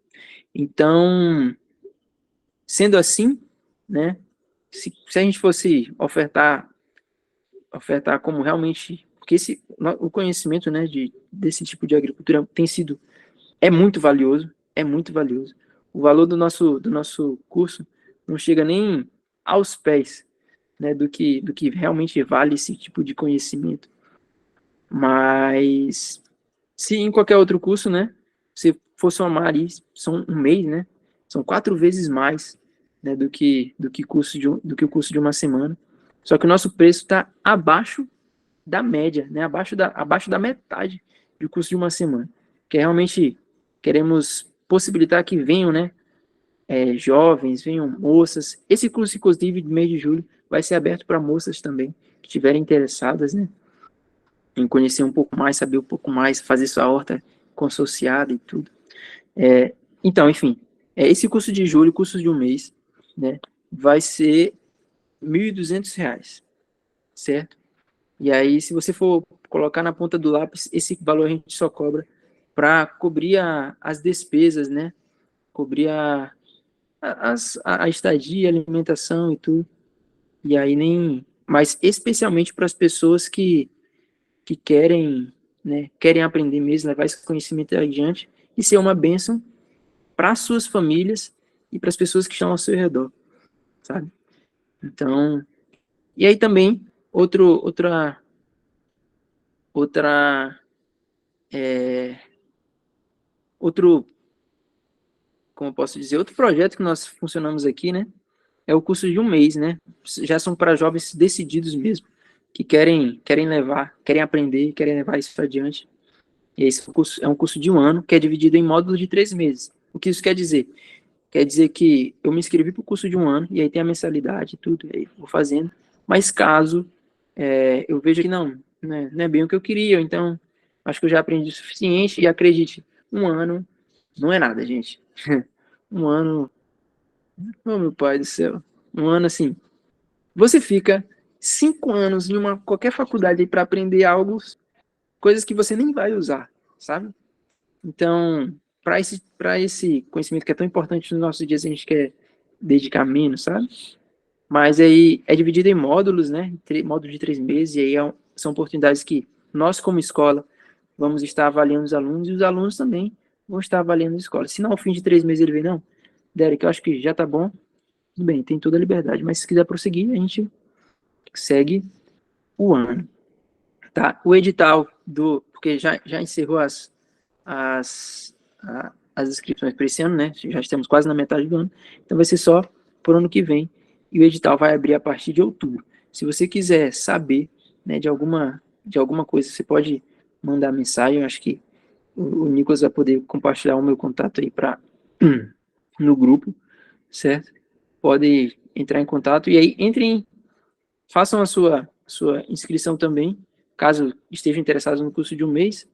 Então, sendo assim, né? Se a gente fosse ofertar como realmente, porque o conhecimento, né, desse tipo de agricultura é muito valioso, é muito valioso. O valor do nosso curso não chega nem aos pés, né, do que realmente vale esse tipo de conhecimento. Mas se em qualquer outro curso, né, se for somar ali, são um mês, né, são 4 vezes mais, né, do que o curso de uma semana. Só que o nosso preço está abaixo da média, né, abaixo da metade do curso de uma semana. Que realmente queremos possibilitar que venham, né, jovens, venham moças. Esse curso, inclusive, de mês de julho, vai ser aberto para moças também, que estiverem interessadas, né, em conhecer um pouco mais, saber um pouco mais, fazer sua horta consorciada e tudo. Então, enfim, esse curso de julho, curso de um mês, né, vai ser R$ 1.200, certo? E aí, se você for colocar na ponta do lápis, esse valor a gente só cobra para cobrir as despesas, né? Cobrir a estadia, a alimentação e tudo. E aí nem... Mas especialmente para as pessoas que querem, né, querem aprender mesmo, levar esse conhecimento adiante e ser uma bênção para as suas famílias e para as pessoas que estão ao seu redor, sabe? Então, e aí também, outra, outro, como eu posso dizer, outro projeto que nós funcionamos aqui, né, é o curso de um mês, né, já são para jovens decididos mesmo, que querem levar, querem aprender, querem levar isso adiante. E esse curso é um curso de um ano, que é dividido em módulos de 3 meses. O que isso quer dizer? Quer dizer que eu me inscrevi para o curso de um ano, e aí tem a mensalidade e tudo, e aí vou fazendo. Mas caso eu veja que não é bem o que eu queria, então acho que eu já aprendi o suficiente, e acredite, um ano não é nada, gente. Um ano, oh meu pai do céu, um ano assim, você fica 5 anos em qualquer faculdade para aprender algo, coisas que você nem vai usar, sabe? Então, para esse conhecimento que é tão importante nos nossos dias, a gente quer dedicar menos, sabe? Mas aí é dividido em módulos, né? Módulo de 3 meses, e aí são oportunidades que nós, como escola, vamos estar avaliando os alunos, e os alunos também vão estar avaliando a escola. Se não, ao fim de 3 meses ele vem, não, Derek, eu acho que já tá bom, tudo bem, tem toda a liberdade, mas se quiser prosseguir, a gente segue o ano, tá? O edital porque já encerrou as inscrições para esse ano, né? Já estamos quase na metade do ano, então vai ser só por ano que vem, e o edital vai abrir a partir de outubro. Se você quiser saber, né, de alguma coisa, você pode mandar mensagem. Eu acho que o Nicolas vai poder compartilhar o meu contato aí no grupo, certo? Pode entrar em contato, e aí façam a sua inscrição também, caso estejam interessados no curso de um mês.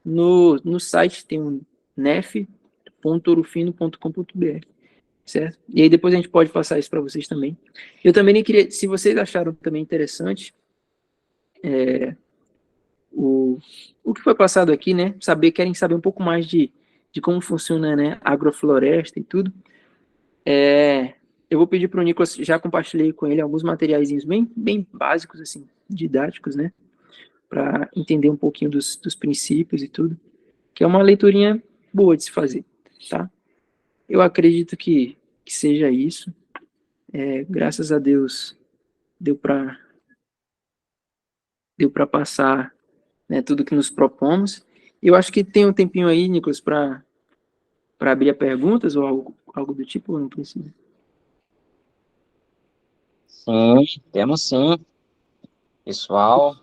No site tem um nef.orofino.com.br, certo? E aí depois a gente pode passar isso para vocês também. Eu também nem queria, se vocês acharam também interessante o que foi passado aqui, né? Querem saber um pouco mais de como funciona, né, a agrofloresta e tudo. Eu vou pedir para o Nicolas, já compartilhei com ele alguns materiaizinhos bem básicos, assim, didáticos, né? Para entender um pouquinho dos princípios e tudo, que é uma leiturinha boa de se fazer, tá? Eu acredito que seja isso. Graças a Deus deu para passar, né, tudo que nos propomos. Eu acho que tem um tempinho aí, Nicolas, para abrir a perguntas ou algo do tipo, ou não precisa? Sim, temos sim. Pessoal,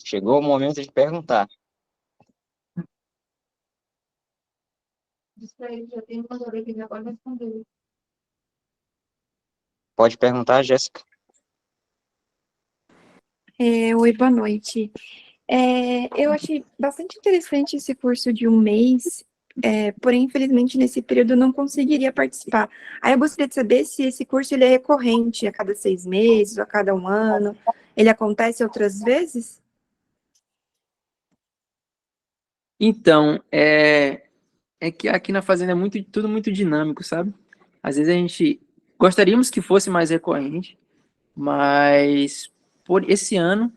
chegou o momento de perguntar. Disse pra ele, já tem uma hora que ele agora respondeu. Pode perguntar, Jéssica. Oi, boa noite. Eu achei bastante interessante esse curso de um mês, porém, infelizmente, nesse período eu não conseguiria participar. Aí eu gostaria de saber se esse curso ele é recorrente a cada 6 meses ou a cada um ano. Ele acontece outras vezes? Então, é que aqui na fazenda é tudo muito dinâmico, sabe? Às vezes a gente gostaríamos que fosse mais recorrente, mas por esse ano,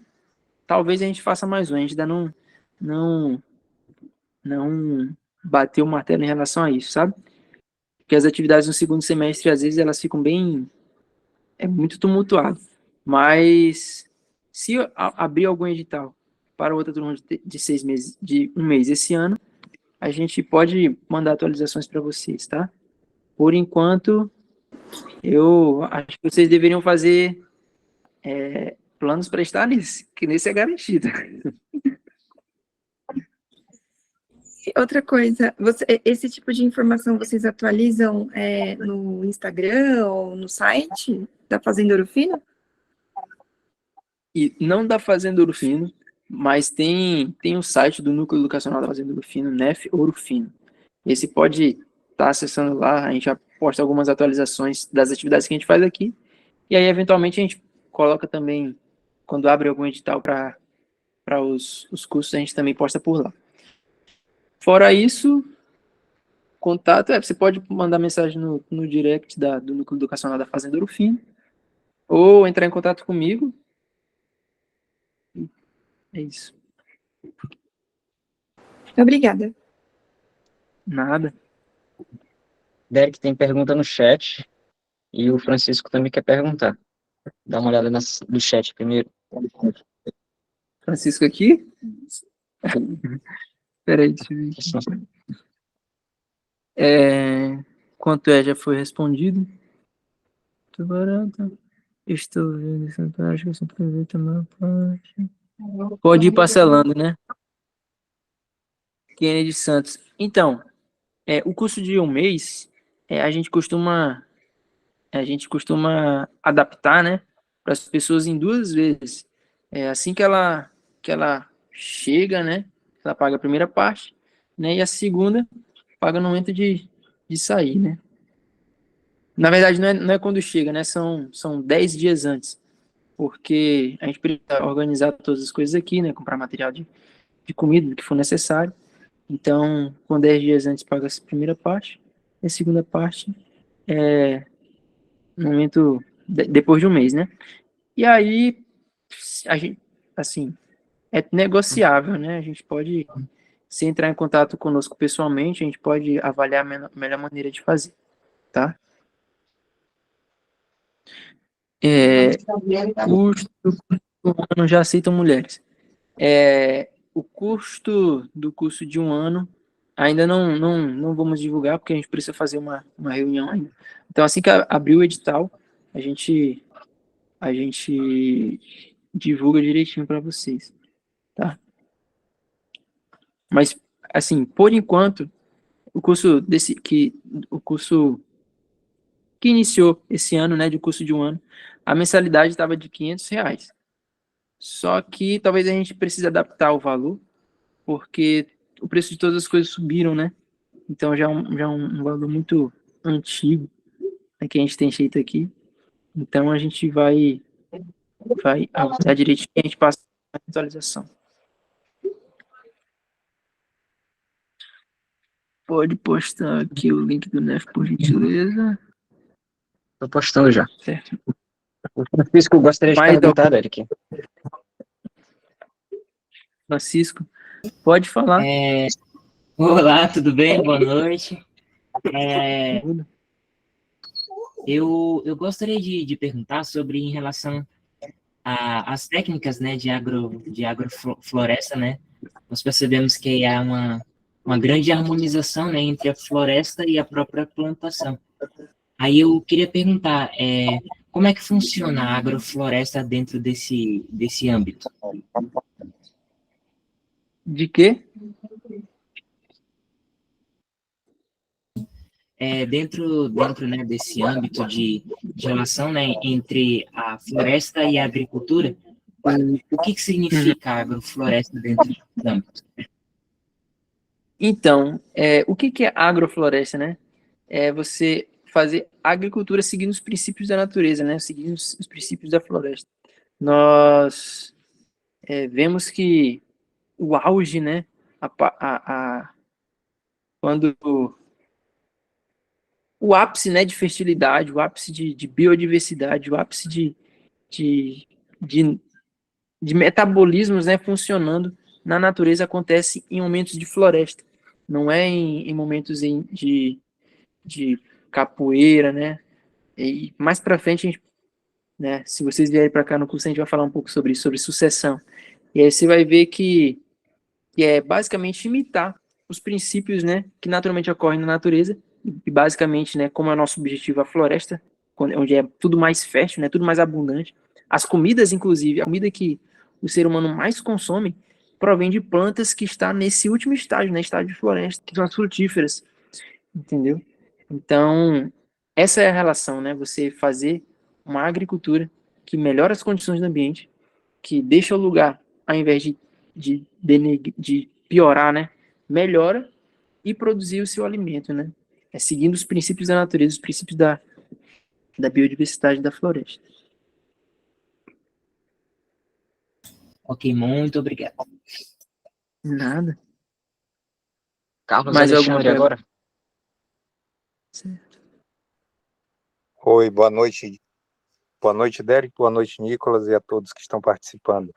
talvez a gente faça mais um. A gente ainda não, não bateu o martelo em relação a isso, sabe? Porque as atividades no segundo semestre, às vezes, elas ficam muito tumultuado. Mas se abrir algum edital para outra turma de 6 meses, de um mês esse ano, a gente pode mandar atualizações para vocês, tá? Por enquanto, eu acho que vocês deveriam fazer planos para estar nesse, que nesse é garantido. Outra coisa, esse tipo de informação vocês atualizam no Instagram ou no site da Fazenda Ouro Fino? E não da Fazenda Ouro Fino, mas tem o site do Núcleo Educacional da Fazenda Ouro Fino, NEF Ouro Fino. Esse pode estar acessando lá, a gente já posta algumas atualizações das atividades que a gente faz aqui, e aí eventualmente a gente coloca também, quando abre algum edital para os cursos, a gente também posta por lá. Fora isso, contato, você pode mandar mensagem no direct do Núcleo Educacional da Fazenda Ouro Fino, ou entrar em contato comigo. É isso. Obrigada. Nada. Derek tem pergunta no chat e o Francisco também quer perguntar. Dá uma olhada no chat primeiro. Francisco aqui? Peraí, deixa eu ver aqui. Quanto já foi respondido? Estou vendo essa parte, você aproveita a maior parte. Pode ir parcelando, né? Kennedy Santos. Então, o curso de um mês, a gente costuma adaptar, né, para as pessoas em 2 vezes. Assim que ela chega, né, ela paga a primeira parte, né, e a segunda paga no momento de sair, né. Na verdade, não é quando chega, né, são 10 dias antes, porque a gente precisa organizar todas as coisas aqui, né, comprar material de comida, do que for necessário. Então, com 10 dias antes paga a primeira parte, e a segunda parte no momento depois de um mês, né? E aí, a gente, assim, é negociável, né? A gente pode, se entrar em contato conosco pessoalmente, a gente pode avaliar a melhor maneira de fazer, tá? Custo do ano já aceitam mulheres. O custo do curso de um ano ainda não vamos divulgar, porque a gente precisa fazer uma reunião ainda. Então, assim que abrir o edital, a gente divulga direitinho para vocês, tá? Mas, assim, por enquanto, o curso que iniciou esse ano, né, de curso de um ano, a mensalidade estava de R$ 500. Só que talvez a gente precise adaptar o valor, porque o preço de todas as coisas subiram, né? Então já é um valor muito antigo, né, que a gente tem feito aqui. Então a gente vai avisar direitinho e a gente passa a atualização. Pode postar aqui o link do NEF, por gentileza. Tô postando já. Certo. O Francisco gostaria de Mais perguntar, Derek. Francisco, pode falar. Olá, tudo bem? Boa noite. Eu gostaria de perguntar sobre em relação às técnicas, né, de agrofloresta, né? Nós percebemos que há uma grande harmonização, né, entre a floresta e a própria plantação. Aí eu queria perguntar, como é que funciona a agrofloresta dentro desse âmbito? De quê? dentro, né, desse âmbito de relação, né, entre a floresta e a agricultura, o que significa agrofloresta dentro do âmbito? Então, o que que é agrofloresta, né? É você fazer agricultura seguindo os princípios da natureza, né? Seguindo os princípios da floresta. Nós vemos que o auge, né? Quando o ápice, né, de fertilidade, o ápice de biodiversidade, o ápice de, de, de metabolismos, né, funcionando na natureza acontece em momentos de floresta, não é em momentos de capoeira, né? E mais para frente, a gente, né, se vocês vierem para cá no curso, a gente vai falar um pouco sobre isso, sobre sucessão. E aí você vai ver que é basicamente imitar os princípios, né, que naturalmente ocorrem na natureza, e basicamente, né, como é o nosso objetivo a floresta, onde é tudo mais fértil, né, tudo mais abundante. As comidas, inclusive, a comida que o ser humano mais consome provém de plantas que está nesse último estágio, né, estágio de floresta, que são as frutíferas, entendeu? Então, essa é a relação, né, você fazer uma agricultura que melhora as condições do ambiente, que deixa o lugar, ao invés de piorar, né, melhora e produzir o seu alimento, né? É seguindo os princípios da natureza, os princípios da biodiversidade da floresta. Ok, muito obrigado. Nada. Carlos Mais alguma Alexandre pergunta? agora. Oi, boa noite. Boa noite, Derek. Boa noite, Nicolas, e a todos que estão participando.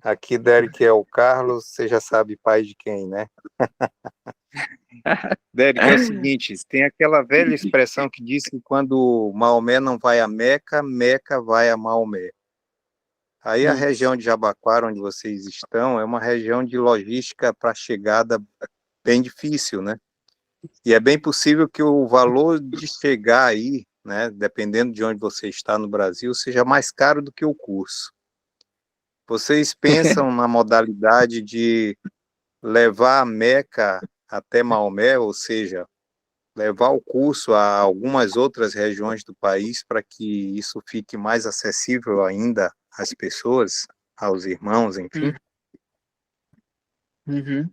Aqui, Derek, é o Carlos, você já sabe pai de quem, né? Derek, é o seguinte, tem aquela velha expressão que diz que quando Maomé não vai a Meca, Meca vai a Maomé. Aí a região de Jabaquara, onde vocês estão, é uma região de logística para chegada bem difícil, né? E é bem possível que o valor de chegar aí, né, dependendo de onde você está no Brasil, seja mais caro do que o curso. Vocês pensam na modalidade de levar a Meca até Maomé, ou seja, levar o curso a algumas outras regiões do país para que isso fique mais acessível ainda às pessoas, aos irmãos, enfim? Uhum.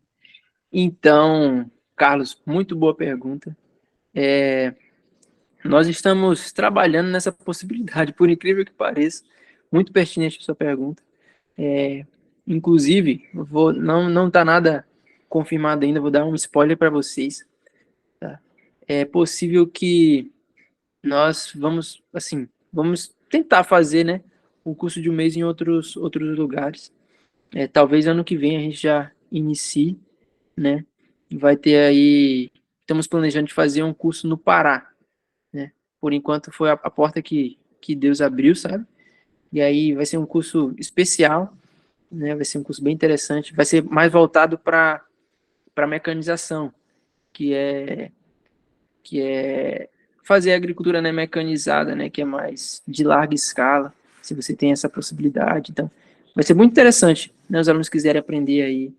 Então, Carlos, muito boa pergunta. Nós estamos trabalhando nessa possibilidade, por incrível que pareça. Muito pertinente a sua pergunta. Inclusive, não está nada confirmado ainda, vou dar um spoiler para vocês. Tá? É possível que nós vamos tentar fazer, né, o curso de um mês em outros lugares. Talvez ano que vem a gente já inicie, né? Vai ter aí, estamos planejando de fazer um curso no Pará, né? Por enquanto foi a porta que Deus abriu, sabe? E aí vai ser um curso especial, né? Vai ser um curso bem interessante, vai ser mais voltado para mecanização, que é que é fazer a agricultura, né, mecanizada, né, que é mais de larga escala, se você tem essa possibilidade. Então, vai ser muito interessante, né, os alunos quiserem aprender aí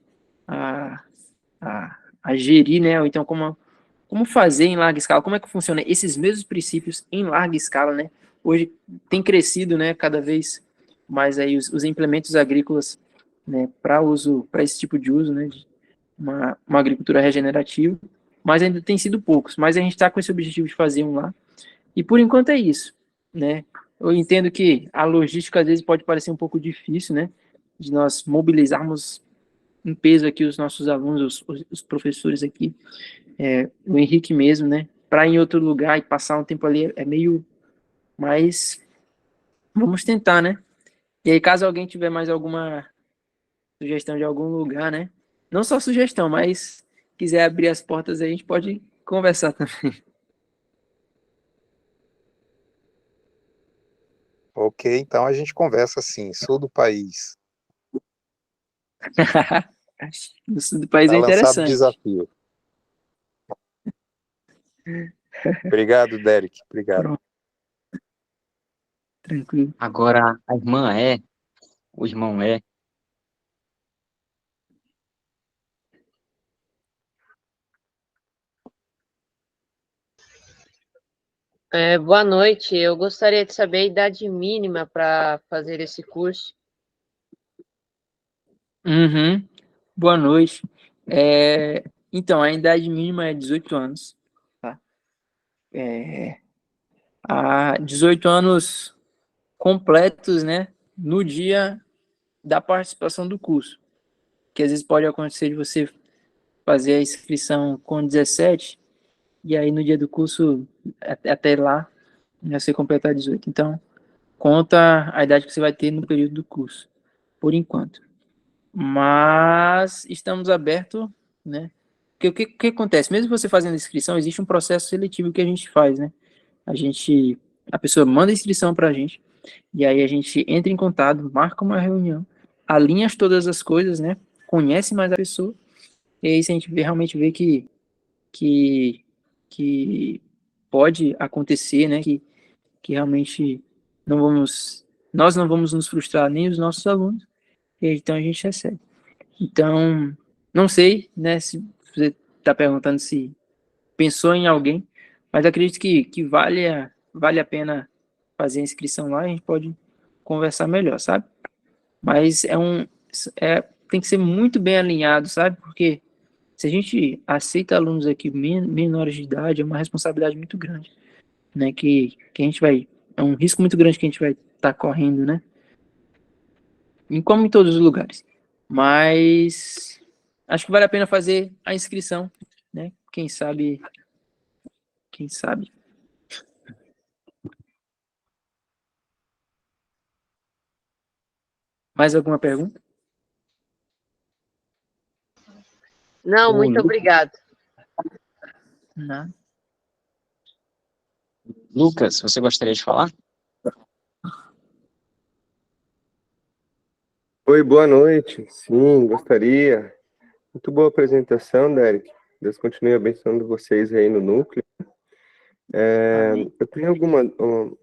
a, a gerir, né, ou então como fazer em larga escala, como é que funciona esses mesmos princípios em larga escala, né? Hoje tem crescido, né, cada vez mais aí os implementos agrícolas, né, para esse tipo de uso, né, de uma agricultura regenerativa, mas ainda tem sido poucos. Mas a gente está com esse objetivo de fazer um lá. E por enquanto é isso, né? Eu entendo que a logística às vezes pode parecer um pouco difícil, né? De nós mobilizarmos em peso aqui os nossos alunos, os professores aqui, o Henrique mesmo, né? Para ir em outro lugar e passar um tempo ali é meio mais. Vamos tentar, né? E aí, caso alguém tiver mais alguma sugestão de algum lugar, né? Não só sugestão, mas quiser abrir as portas aí, a gente pode conversar também. Ok, então a gente conversa assim, sul do país. No sul do país Tá é lançado o interessante. desafio. Obrigado, Derek. Obrigado. Pronto, tranquilo. Agora a irmã o irmão Boa noite. Eu gostaria de saber a idade mínima para fazer esse curso. Uhum. Boa noite. Então, a idade mínima é 18 anos, tá? Há 18 anos completos, né, no dia da participação do curso, que às vezes pode acontecer de você fazer a inscrição com 17 e aí no dia do curso, até lá, você completar 18. Então, conta a idade que você vai ter no período do curso, por enquanto. Mas estamos abertos, né? Porque o que acontece? Mesmo você fazendo a inscrição, existe um processo seletivo que a gente faz, né? A pessoa manda a inscrição para a gente, e aí a gente entra em contato, marca uma reunião, alinha todas as coisas, né? Conhece mais a pessoa, e aí se a gente realmente vê que, que pode acontecer, né? Que realmente não vamos, nós não vamos nos frustrar, nem os nossos alunos, e então a gente recebe. Então, não sei, né, se você está perguntando se pensou em alguém, mas acredito que vale a pena fazer a inscrição lá, a gente pode conversar melhor, sabe? Mas tem que ser muito bem alinhado, sabe? Porque se a gente aceita alunos aqui menores de idade, é uma responsabilidade muito grande, né? Que a gente vai, é um risco muito grande que a gente vai estar correndo, né? Como em todos os lugares. Mas acho que vale a pena fazer a inscrição, né? Quem sabe, quem sabe. Mais alguma pergunta? Não, muito obrigado. Não. Lucas, você gostaria de falar? Oi, boa noite. Sim, gostaria. Muito boa apresentação, Derek. Deus continue abençoando vocês aí no núcleo. Eu tenho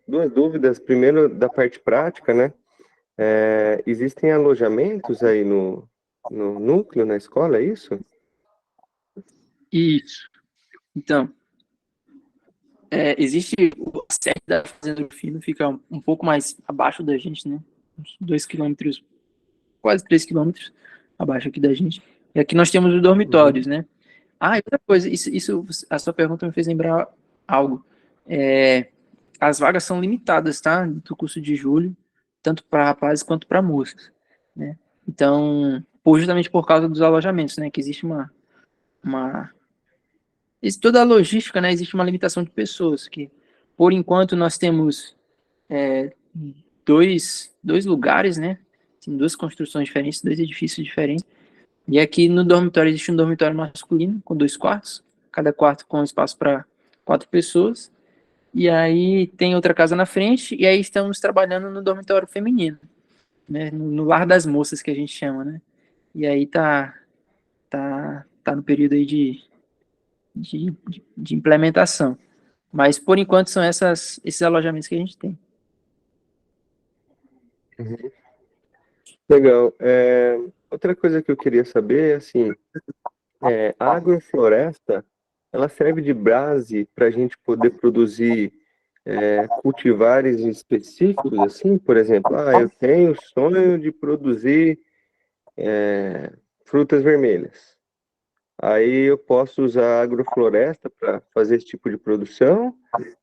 duas dúvidas. Primeiro, da parte prática, né? Existem alojamentos aí no núcleo, na escola, é isso? Isso. Então, existe o sede da Fazenda do Fino, fica um pouco mais abaixo da gente, né? Uns 2 quilômetros, quase 3 quilômetros abaixo aqui da gente. E aqui nós temos os dormitórios, né? Ah, e outra coisa, a sua pergunta me fez lembrar algo. As vagas são limitadas, tá? Do curso de julho, tanto para rapazes quanto para moças, né? Então, justamente por causa dos alojamentos, né? Que existe toda a logística, né? Existe uma limitação de pessoas, que por enquanto nós temos dois lugares, né? Tem duas construções diferentes, dois edifícios diferentes. E aqui no dormitório existe um dormitório masculino com 2 quartos, cada quarto com espaço para 4 pessoas. E aí tem outra casa na frente, e aí estamos trabalhando no dormitório feminino, né? No lar das moças que a gente chama, né? E aí tá no período aí de implementação. Mas por enquanto são esses alojamentos que a gente tem. Legal. Outra coisa que eu queria saber, assim, a agrofloresta, ela serve de base para a gente poder produzir cultivares específicos, assim, por exemplo, eu tenho o sonho de produzir frutas vermelhas. Aí eu posso usar a agrofloresta para fazer esse tipo de produção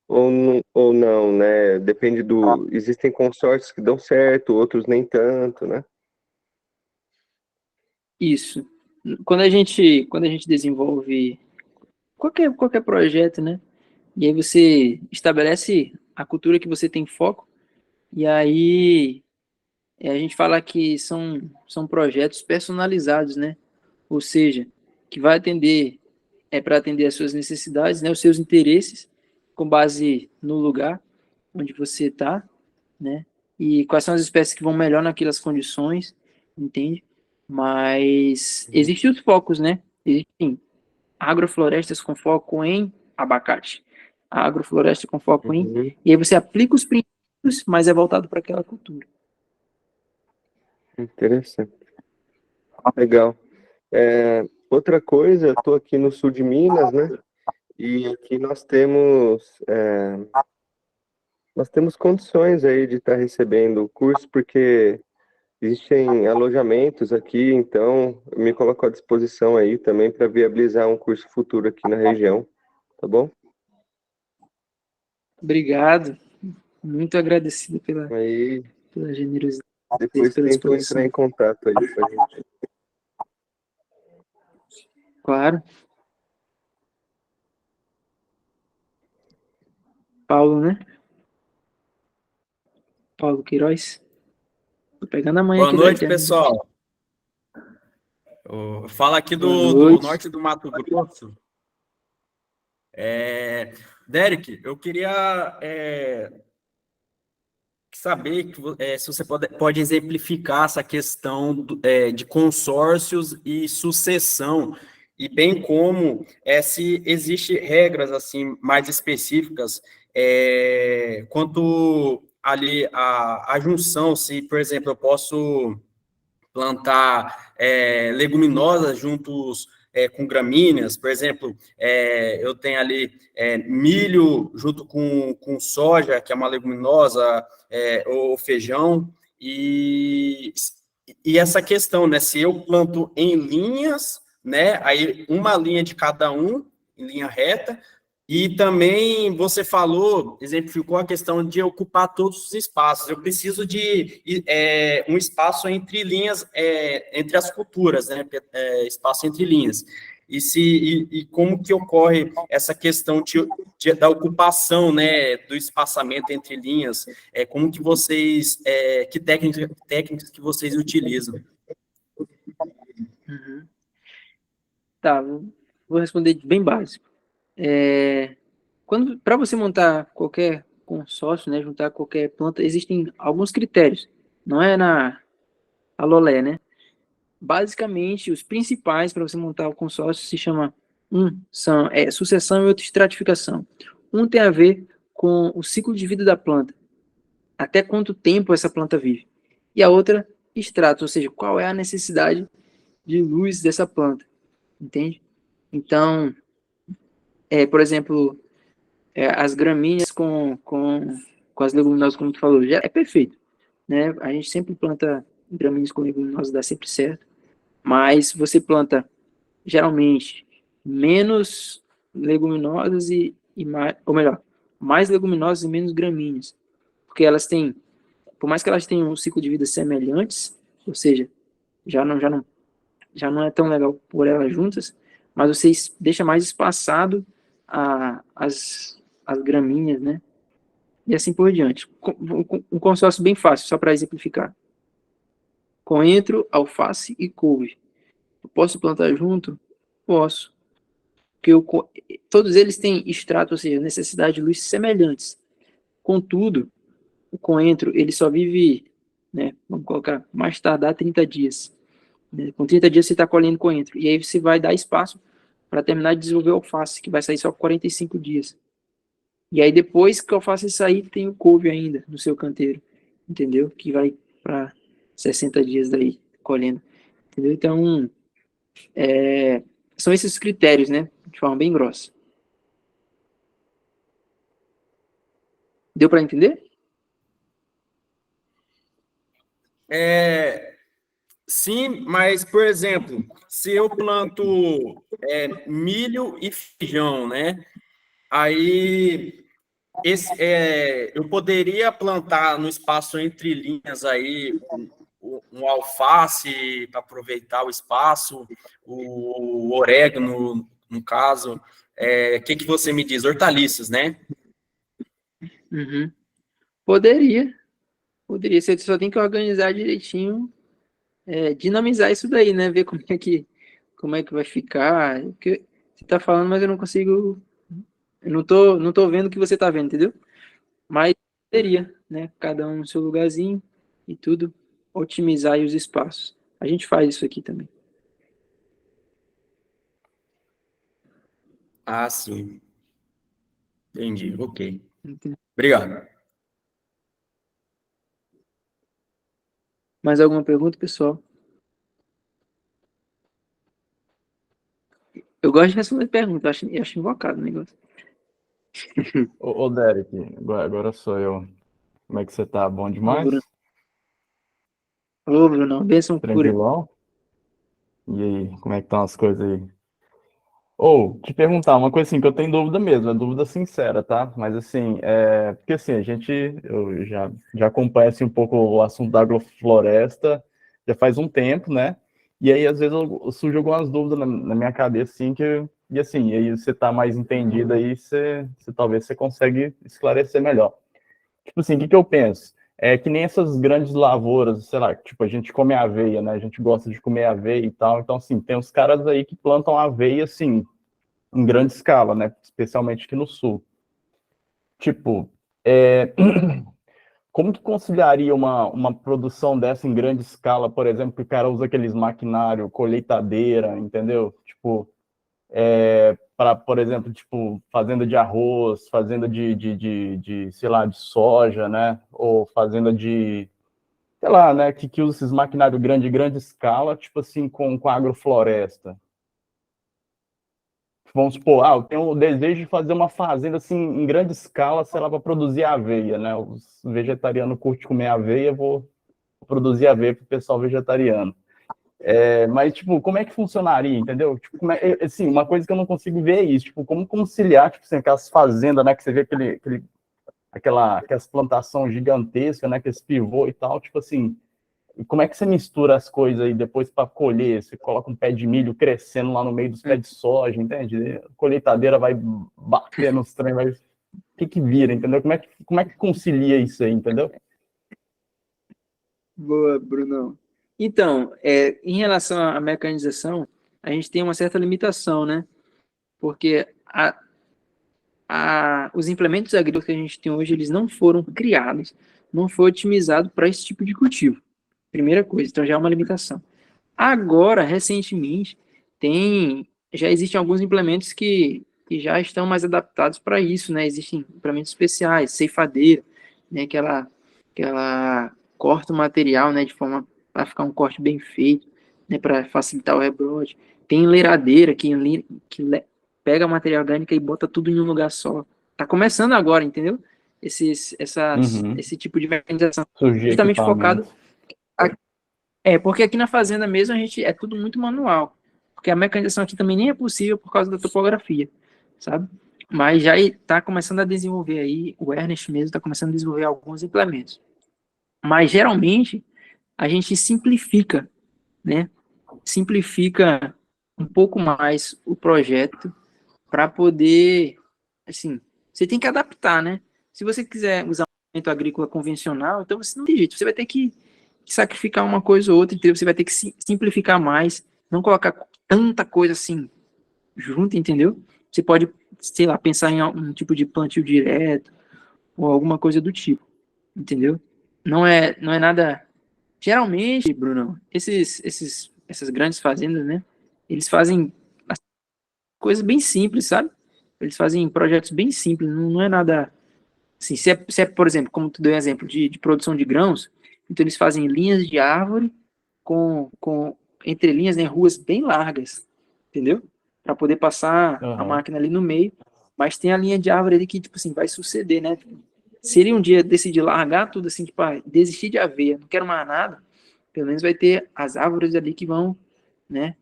ou não, né? Depende Existem consórcios que dão certo, outros nem tanto, né? Isso. Quando a gente desenvolve qualquer projeto, né? E aí você estabelece a cultura que você tem foco, e aí a gente fala que são projetos personalizados, né? Ou seja, que vai atender, para atender as suas necessidades, né? Os seus interesses, com base no lugar onde você está, né? E quais são as espécies que vão melhor naquelas condições, entende? Mas existem os focos, né? Existem agroflorestas com foco em abacate, a agrofloresta com foco em... E aí você aplica os princípios, mas é voltado para aquela cultura. Interessante. Legal. Outra coisa, eu estou aqui no sul de Minas, né? E aqui nós temos nós temos condições aí de estar recebendo o curso, porque existem alojamentos aqui, então eu me coloco à disposição aí também para viabilizar um curso futuro aqui na região, tá bom? Obrigado. Muito agradecido Aí pela generosidade e depois pela tentam entrar disposição. em contato aí com a gente. Claro. Paulo, né? Paulo Queiroz. Tô pegando a manhã Boa aqui noite, da pessoal. Fala aqui Boa do noite. norte do Mato Grosso. Derek, eu queria saber se você pode exemplificar essa questão de consórcios e sucessão, e bem como se existe regras assim mais específicas quanto ali a junção, se, por exemplo, eu posso plantar leguminosas juntos com gramíneas, por exemplo, eu tenho ali milho junto com soja, que é uma leguminosa, ou feijão, e essa questão, né, se eu planto em linhas, né, aí uma linha de cada um, em linha reta, e também você falou, exemplificou a questão de ocupar todos os espaços. Eu preciso de um espaço entre linhas, entre as culturas, né? Espaço entre linhas. E como que ocorre essa questão da ocupação, né, do espaçamento entre linhas? Como que vocês, que técnicas que vocês utilizam? Uhum. Tá, vou responder bem básico. Para você montar qualquer consórcio, né, juntar qualquer planta, existem alguns critérios. Não é a lolé, né? Basicamente, os principais para você montar o consórcio se chama são sucessão e outro estratificação. Um tem a ver com o ciclo de vida da planta, até quanto tempo essa planta vive. E a outra, extrato, ou seja, qual é a necessidade de luz dessa planta, entende? Então, por exemplo, as gramíneas com as leguminosas, como tu falou, já é perfeito, né? A gente sempre planta gramíneas com leguminosas, dá sempre certo, mas você planta, geralmente, menos leguminosas e mais, ou melhor, mais leguminosas e menos gramíneas, porque elas têm, por mais que elas tenham um ciclo de vida semelhantes, ou seja, já não é tão legal por elas juntas, mas você deixa mais espaçado as gramíneas, né? E assim por diante. Um consórcio bem fácil, só para exemplificar. Coentro, alface e couve. Eu posso plantar junto? Posso. Porque todos eles têm extrato, ou seja, necessidade de luz semelhantes. Contudo, o coentro, ele só vive, né, vamos colocar, mais tardar 30 dias. Né? Com 30 dias você está colhendo coentro. E aí você vai dar espaço para terminar de desenvolver o alface, que vai sair só com 45 dias. E aí depois que o alface sair, tem o couve ainda no seu canteiro. Entendeu? Que vai para 60 dias daí colhendo. Entendeu? Então, são esses critérios, né? De forma bem grossa. Deu para entender? Sim, mas, por exemplo, se eu planto milho e feijão, né? Aí eu poderia plantar no espaço entre linhas aí um alface para aproveitar o espaço, o orégano, no caso. O que você me diz? Hortaliças, né? Uhum. Poderia. Você só tem que organizar direitinho, dinamizar isso daí, né? Ver como é que vai ficar. Porque você tá falando, mas eu não consigo. Eu não tô vendo o que você tá vendo, entendeu? Mas poderia, né? Cada um no seu lugarzinho e tudo, otimizar aí os espaços. A gente faz isso aqui também. Ah, sim. Entendi. Ok. Entendeu? Obrigado. Mais alguma pergunta, pessoal? Eu gosto de responder perguntas, eu acho invocado o negócio. Ô Derek, agora sou eu. Como é que você tá? Bom Ô, Bruno. demais? Ô, Bruno, bênção pura. Tranquilão? E aí, como é que estão as coisas aí? Ou, te perguntar uma coisa assim que eu tenho dúvida mesmo, é dúvida sincera, tá? Mas assim, porque assim, eu já acompanho assim, um pouco o assunto da agrofloresta já faz um tempo, né? E aí, às vezes, surge algumas dúvidas na minha cabeça, assim, e assim, e aí você tá mais entendido aí, talvez você consegue esclarecer melhor. Tipo assim, o que que eu penso? É que nem essas grandes lavouras, sei lá, tipo, a gente come aveia, né? A gente gosta de comer aveia e tal. Então, assim, tem uns caras aí que plantam aveia, assim, em grande escala, né? Especialmente aqui no sul. Tipo, como que conciliaria uma produção dessa em grande escala, por exemplo, que o cara usa aqueles maquinário, colheitadeira, entendeu? Tipo, para, por exemplo, tipo, fazenda de arroz, fazenda sei lá, de soja, né? Ou fazenda sei lá, né? Que usa esses maquinários grande escala, tipo assim, com agrofloresta. Vamos supor, eu tenho o desejo de fazer uma fazenda, assim, em grande escala, sei lá, para produzir aveia, né? Os vegetarianos curtem comer aveia, vou produzir aveia para o pessoal vegetariano. Mas, tipo, como é que funcionaria, entendeu? Tipo, assim, uma coisa que eu não consigo ver é isso, tipo, como conciliar, tipo, assim, aquelas fazendas, né, que você vê aquelas plantações gigantescas, né, aqueles pivô e tal, tipo assim, como é que você mistura as coisas aí depois para colher? Você coloca um pé de milho crescendo lá no meio dos pés de soja, entende? A colheitadeira vai bater nos trem, vai... O que vira, entendeu? Como é que concilia isso aí, entendeu? Boa, Brunão. Então, em relação à mecanização, a gente tem uma certa limitação, né? Porque os implementos agrícolas que a gente tem hoje, eles não foram criados, não foi otimizado para esse tipo de cultivo. Primeira coisa, então já é uma limitação. Agora, recentemente, já existem alguns implementos que já estão mais adaptados para isso, né? Existem implementos especiais, ceifadeira, né? Que ela corta o material, né? De forma para ficar um corte bem feito, né? Para facilitar o rebrote. Tem enleiradeira pega a matéria orgânica e bota tudo em um lugar só. Tá começando agora, entendeu? Esse tipo de mecanização. Surgir Justamente focado. equipamento. Porque aqui na fazenda mesmo a gente é tudo muito manual. Porque a mecanização aqui também nem é possível por causa da topografia, sabe? Mas já está começando a desenvolver aí, o Ernest mesmo está começando a desenvolver alguns implementos. Mas geralmente a gente simplifica, né? Simplifica um pouco mais o projeto para poder, assim, você tem que adaptar, né? Se você quiser usar um implemento agrícola convencional, então você não tem jeito, você vai ter que sacrificar uma coisa ou outra, entendeu? Você vai ter que simplificar mais, não colocar tanta coisa assim junto, entendeu? Você pode, sei lá, pensar em um tipo de plantio direto ou alguma coisa do tipo, entendeu? Não é nada. Geralmente, Bruno, essas grandes fazendas, né? Eles fazem coisas bem simples, sabe? Eles fazem projetos bem simples, não é nada. Assim, se é, por exemplo, como tu deu exemplo de produção de grãos, então eles fazem linhas de árvore com entre linhas, né, ruas bem largas, entendeu? Para poder passar a máquina ali no meio, mas tem a linha de árvore ali que, tipo assim, vai suceder, né? Se ele um dia decidir largar tudo assim, tipo, desistir de aveia, não quero mais nada, pelo menos vai ter as árvores ali que vão, né,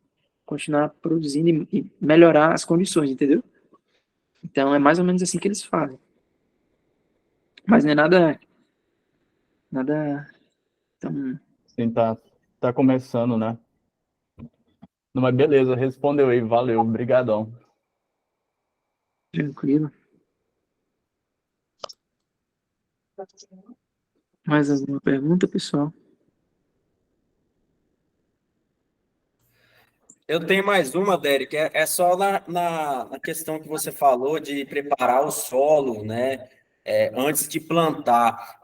continuar produzindo e melhorar as condições, entendeu? Então é mais ou menos assim que eles fazem. Mas não é nada tão... Sim, tá começando, né? Não, mas beleza, respondeu aí, valeu, brigadão. Tranquilo. Mais alguma pergunta, pessoal? Eu tenho mais uma, Derek, é só na questão que você falou de preparar o solo, né, antes de plantar.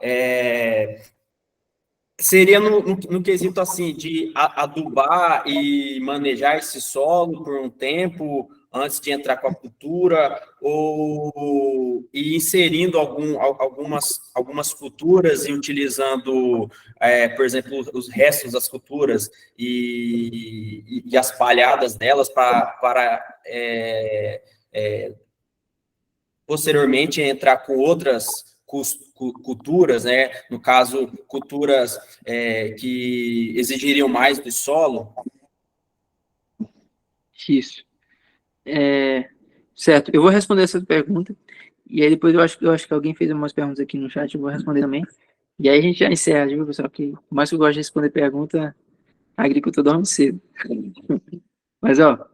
Seria no quesito assim de adubar e manejar esse solo por um tempo antes de entrar com a cultura ou ir inserindo algumas culturas e utilizando, por exemplo, os restos das culturas e as palhadas delas para posteriormente entrar com outras culturas, né? No caso, culturas que exigiriam mais do solo? Isso. Certo, eu vou responder essa pergunta, e aí depois eu acho que alguém fez umas perguntas aqui no chat, eu vou responder também. E aí a gente já encerra, viu, pessoal? Que por mais que eu gosto de responder pergunta, a agricultura dorme cedo. Mas, ó,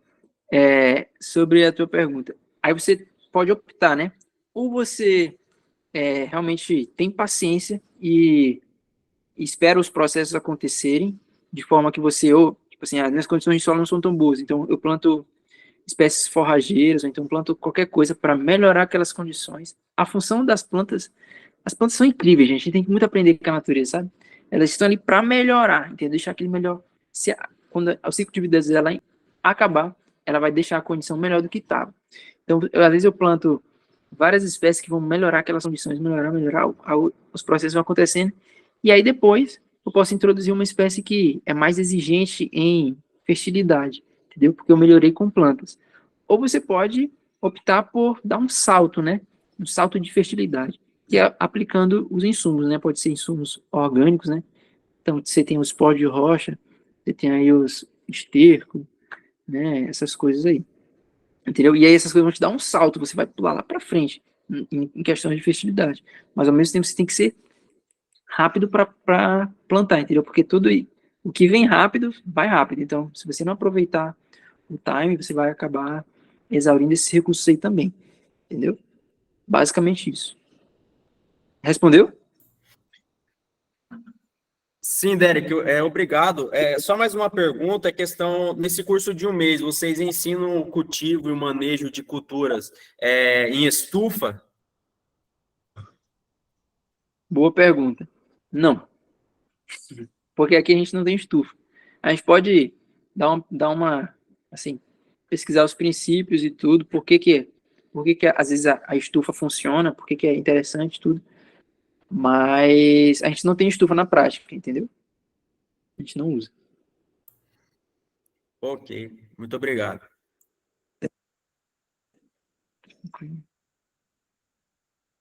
sobre a tua pergunta, aí você pode optar, né? Ou você realmente tem paciência e espera os processos acontecerem, de forma que você, ou, tipo assim, as minhas condições de solo não são tão boas, então eu planto espécies forrageiras, ou então planto qualquer coisa para melhorar aquelas condições. A função das plantas, as plantas são incríveis, gente, a gente tem que muito aprender com a natureza, sabe? Elas estão ali para melhorar, entendeu? Deixar aquele melhor. Quando o ciclo de vida dela acabar, ela vai deixar a condição melhor do que estava. Então, às vezes eu planto várias espécies que vão melhorar aquelas condições, melhorar, os processos vão acontecendo, e aí depois eu posso introduzir uma espécie que é mais exigente em fertilidade, entendeu? Porque eu melhorei com plantas. Ou você pode optar por dar um salto, né? Um salto de fertilidade, que é aplicando os insumos, né? Pode ser insumos orgânicos, né? Então, você tem os pó de rocha, você tem aí os esterco, né? Essas coisas aí. Entendeu? E aí essas coisas vão te dar um salto, você vai pular lá para frente, em questões de fertilidade. Mas ao mesmo tempo você tem que ser rápido para plantar, entendeu? Porque tudo o que vem rápido, vai rápido. Então, se você não aproveitar o time, você vai acabar exaurindo esses recursos aí também. Entendeu? Basicamente isso. Respondeu? Sim, Derek, obrigado. Só mais uma pergunta, é questão, nesse curso de um mês, vocês ensinam o cultivo e o manejo de culturas em estufa? Boa pergunta. Não. Porque aqui a gente não tem estufa. A gente pode dar uma assim, pesquisar os princípios e tudo, por que às vezes a estufa funciona, por que é interessante tudo, mas a gente não tem estufa na prática, entendeu? A gente não usa. Ok, muito obrigado.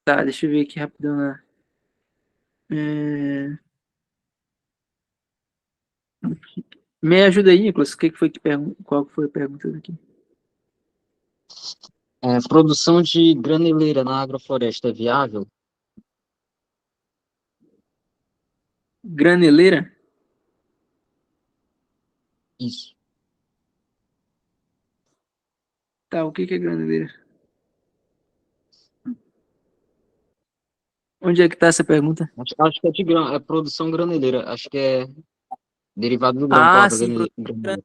Tá, deixa eu ver aqui rapidão. Né? Me ajuda aí, Nicolas, qual foi a pergunta daqui? Produção de graneleira na agrofloresta é viável? Graneleira? Isso. Tá, o que é graneleira? Onde é que tá essa pergunta? Acho que é de grão, é produção graneleira. Acho que é derivado do grão, a palavra Sim, graneleira.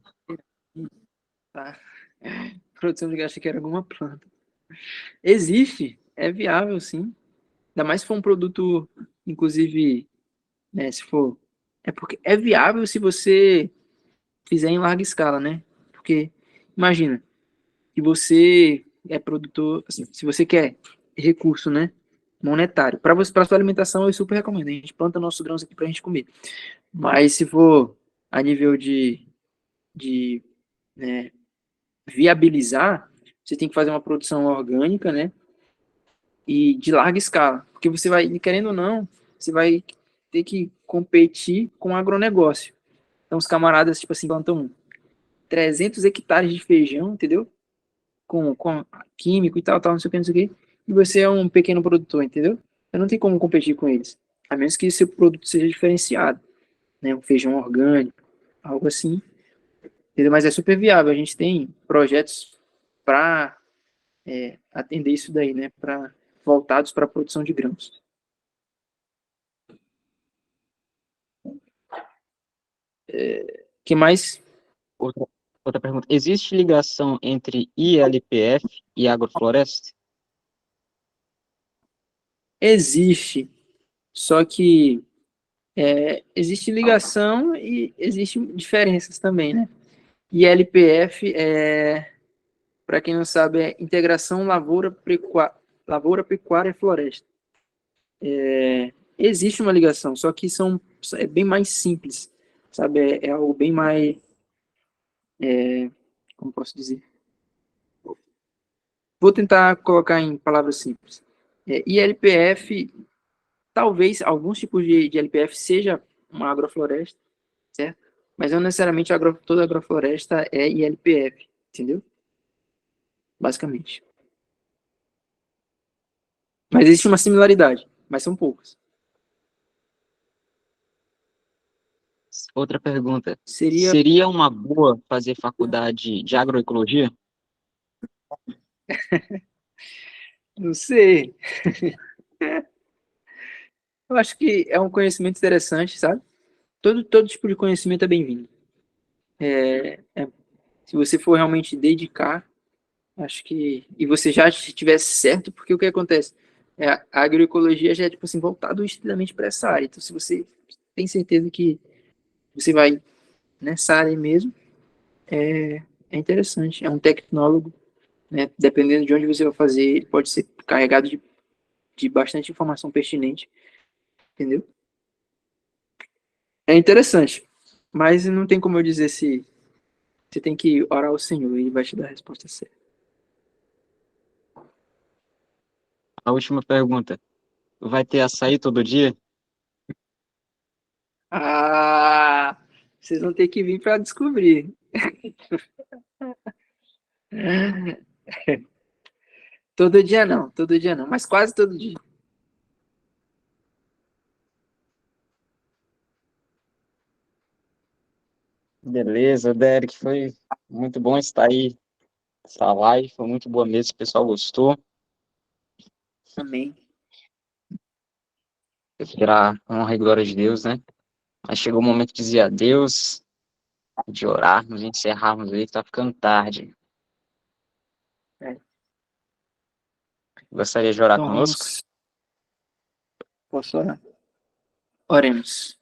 tá. Produção de gás, achei que era alguma planta. Existe, é viável, sim. Ainda mais se for um produto, inclusive, né, se for... É porque é viável se você fizer em larga escala, né? Porque, imagina, que você é produtor, assim, se você quer recurso, né, monetário, para sua alimentação, eu super recomendo. A gente planta nossos grãos aqui para a gente comer. Mas se for a nível de né, viabilizar, você tem que fazer uma produção orgânica, né, e de larga escala, porque você vai, querendo ou não, você vai ter que competir com o agronegócio. Então, os camaradas, tipo assim, plantam 300 hectares de feijão, entendeu? Com químico e tal, não sei o que, não sei o que, e você é um pequeno produtor, entendeu? Você não tem como competir com eles, a menos que seu produto seja diferenciado, né? Um feijão orgânico, algo assim, entendeu? Mas é super viável, a gente tem projetos para atender isso daí, né? Voltados para a produção de grãos. Que mais? Outra pergunta. Existe ligação entre ILPF e agrofloresta? Existe, só que existe ligação e existem diferenças também, né? ILPF para quem não sabe, é Integração Lavoura, Pecuária e Floresta. Existe uma ligação, só que é bem mais simples, sabe? É algo bem mais, como posso dizer? vou tentar colocar em palavras simples. ILPF, talvez alguns tipos de LPF seja uma agrofloresta, certo? Mas não necessariamente toda agrofloresta é ILPF, entendeu? Basicamente. Mas existe uma similaridade, mas são poucas. Outra pergunta. Seria Seria uma boa fazer faculdade de agroecologia? Não sei. Eu acho que é um conhecimento interessante, sabe? Todo tipo de conhecimento é bem-vindo. Se você for realmente dedicar, acho que... E você já estivesse certo, porque o que acontece? A agroecologia já é, tipo assim, voltado estritamente para essa área. Então, se você tem certeza que você vai nessa área mesmo, é interessante. É um tecnólogo, né? Dependendo de onde você vai fazer, ele pode ser carregado de bastante informação pertinente, entendeu? É interessante, mas não tem como eu dizer se você tem que orar ao Senhor e ele vai te dar a resposta certa. A última pergunta. Vai ter açaí todo dia? Ah, vocês vão ter que vir para descobrir. Todo dia não, mas quase todo dia. Beleza, Derek, foi muito bom estar aí. Essa live foi muito boa mesmo, o pessoal gostou. Amém. Tirar a honra e glória de Deus, né? Mas chegou o momento de dizer adeus, de orarmos, de encerrarmos aí, que tá ficando tarde. É. Gostaria de orar Então conosco? Posso orar? Oremos.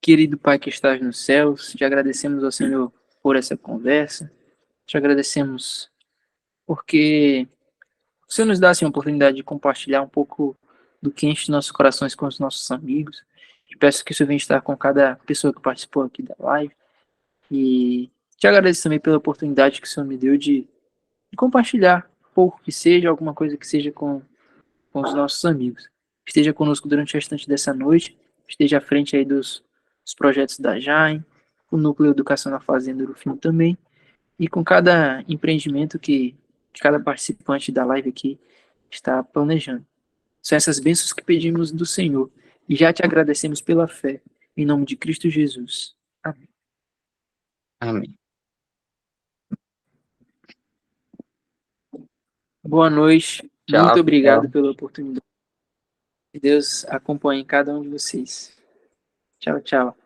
Querido Pai que estás nos céus, te agradecemos ao Senhor por essa conversa. Te agradecemos porque o Senhor nos dá assim, a oportunidade de compartilhar um pouco do que enche nossos corações com os nossos amigos. Te peço que o Senhor venha estar com cada pessoa que participou aqui da live. E te agradeço também pela oportunidade que o Senhor me deu de compartilhar pouco que seja, alguma coisa que seja com os nossos amigos. Esteja conosco durante o restante dessa noite, esteja à frente aí dos projetos da JAIM, o Núcleo Educação na Fazenda do Fim também, e com cada empreendimento que cada participante da live aqui está planejando. São essas bênçãos que pedimos do Senhor e já te agradecemos pela fé, em nome de Cristo Jesus. Amém. Amém. Boa noite, Tchau, muito obrigado pessoal. pela oportunidade. Que Deus acompanhe cada um de vocês. Tchau, tchau.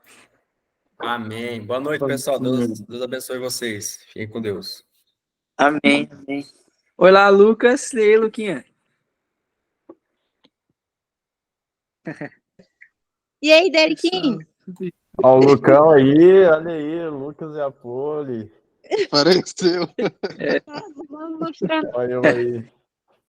Amém. Boa noite, pessoal. Deus abençoe vocês. Fiquem com Deus. Amém, amém. Olá, Lucas. E aí, Luquinha? E aí, Derequinho? Ó, o Lucão aí, olha aí, Lucas e a Poli. Apareceu. Vamos mostrar. Olha eu aí.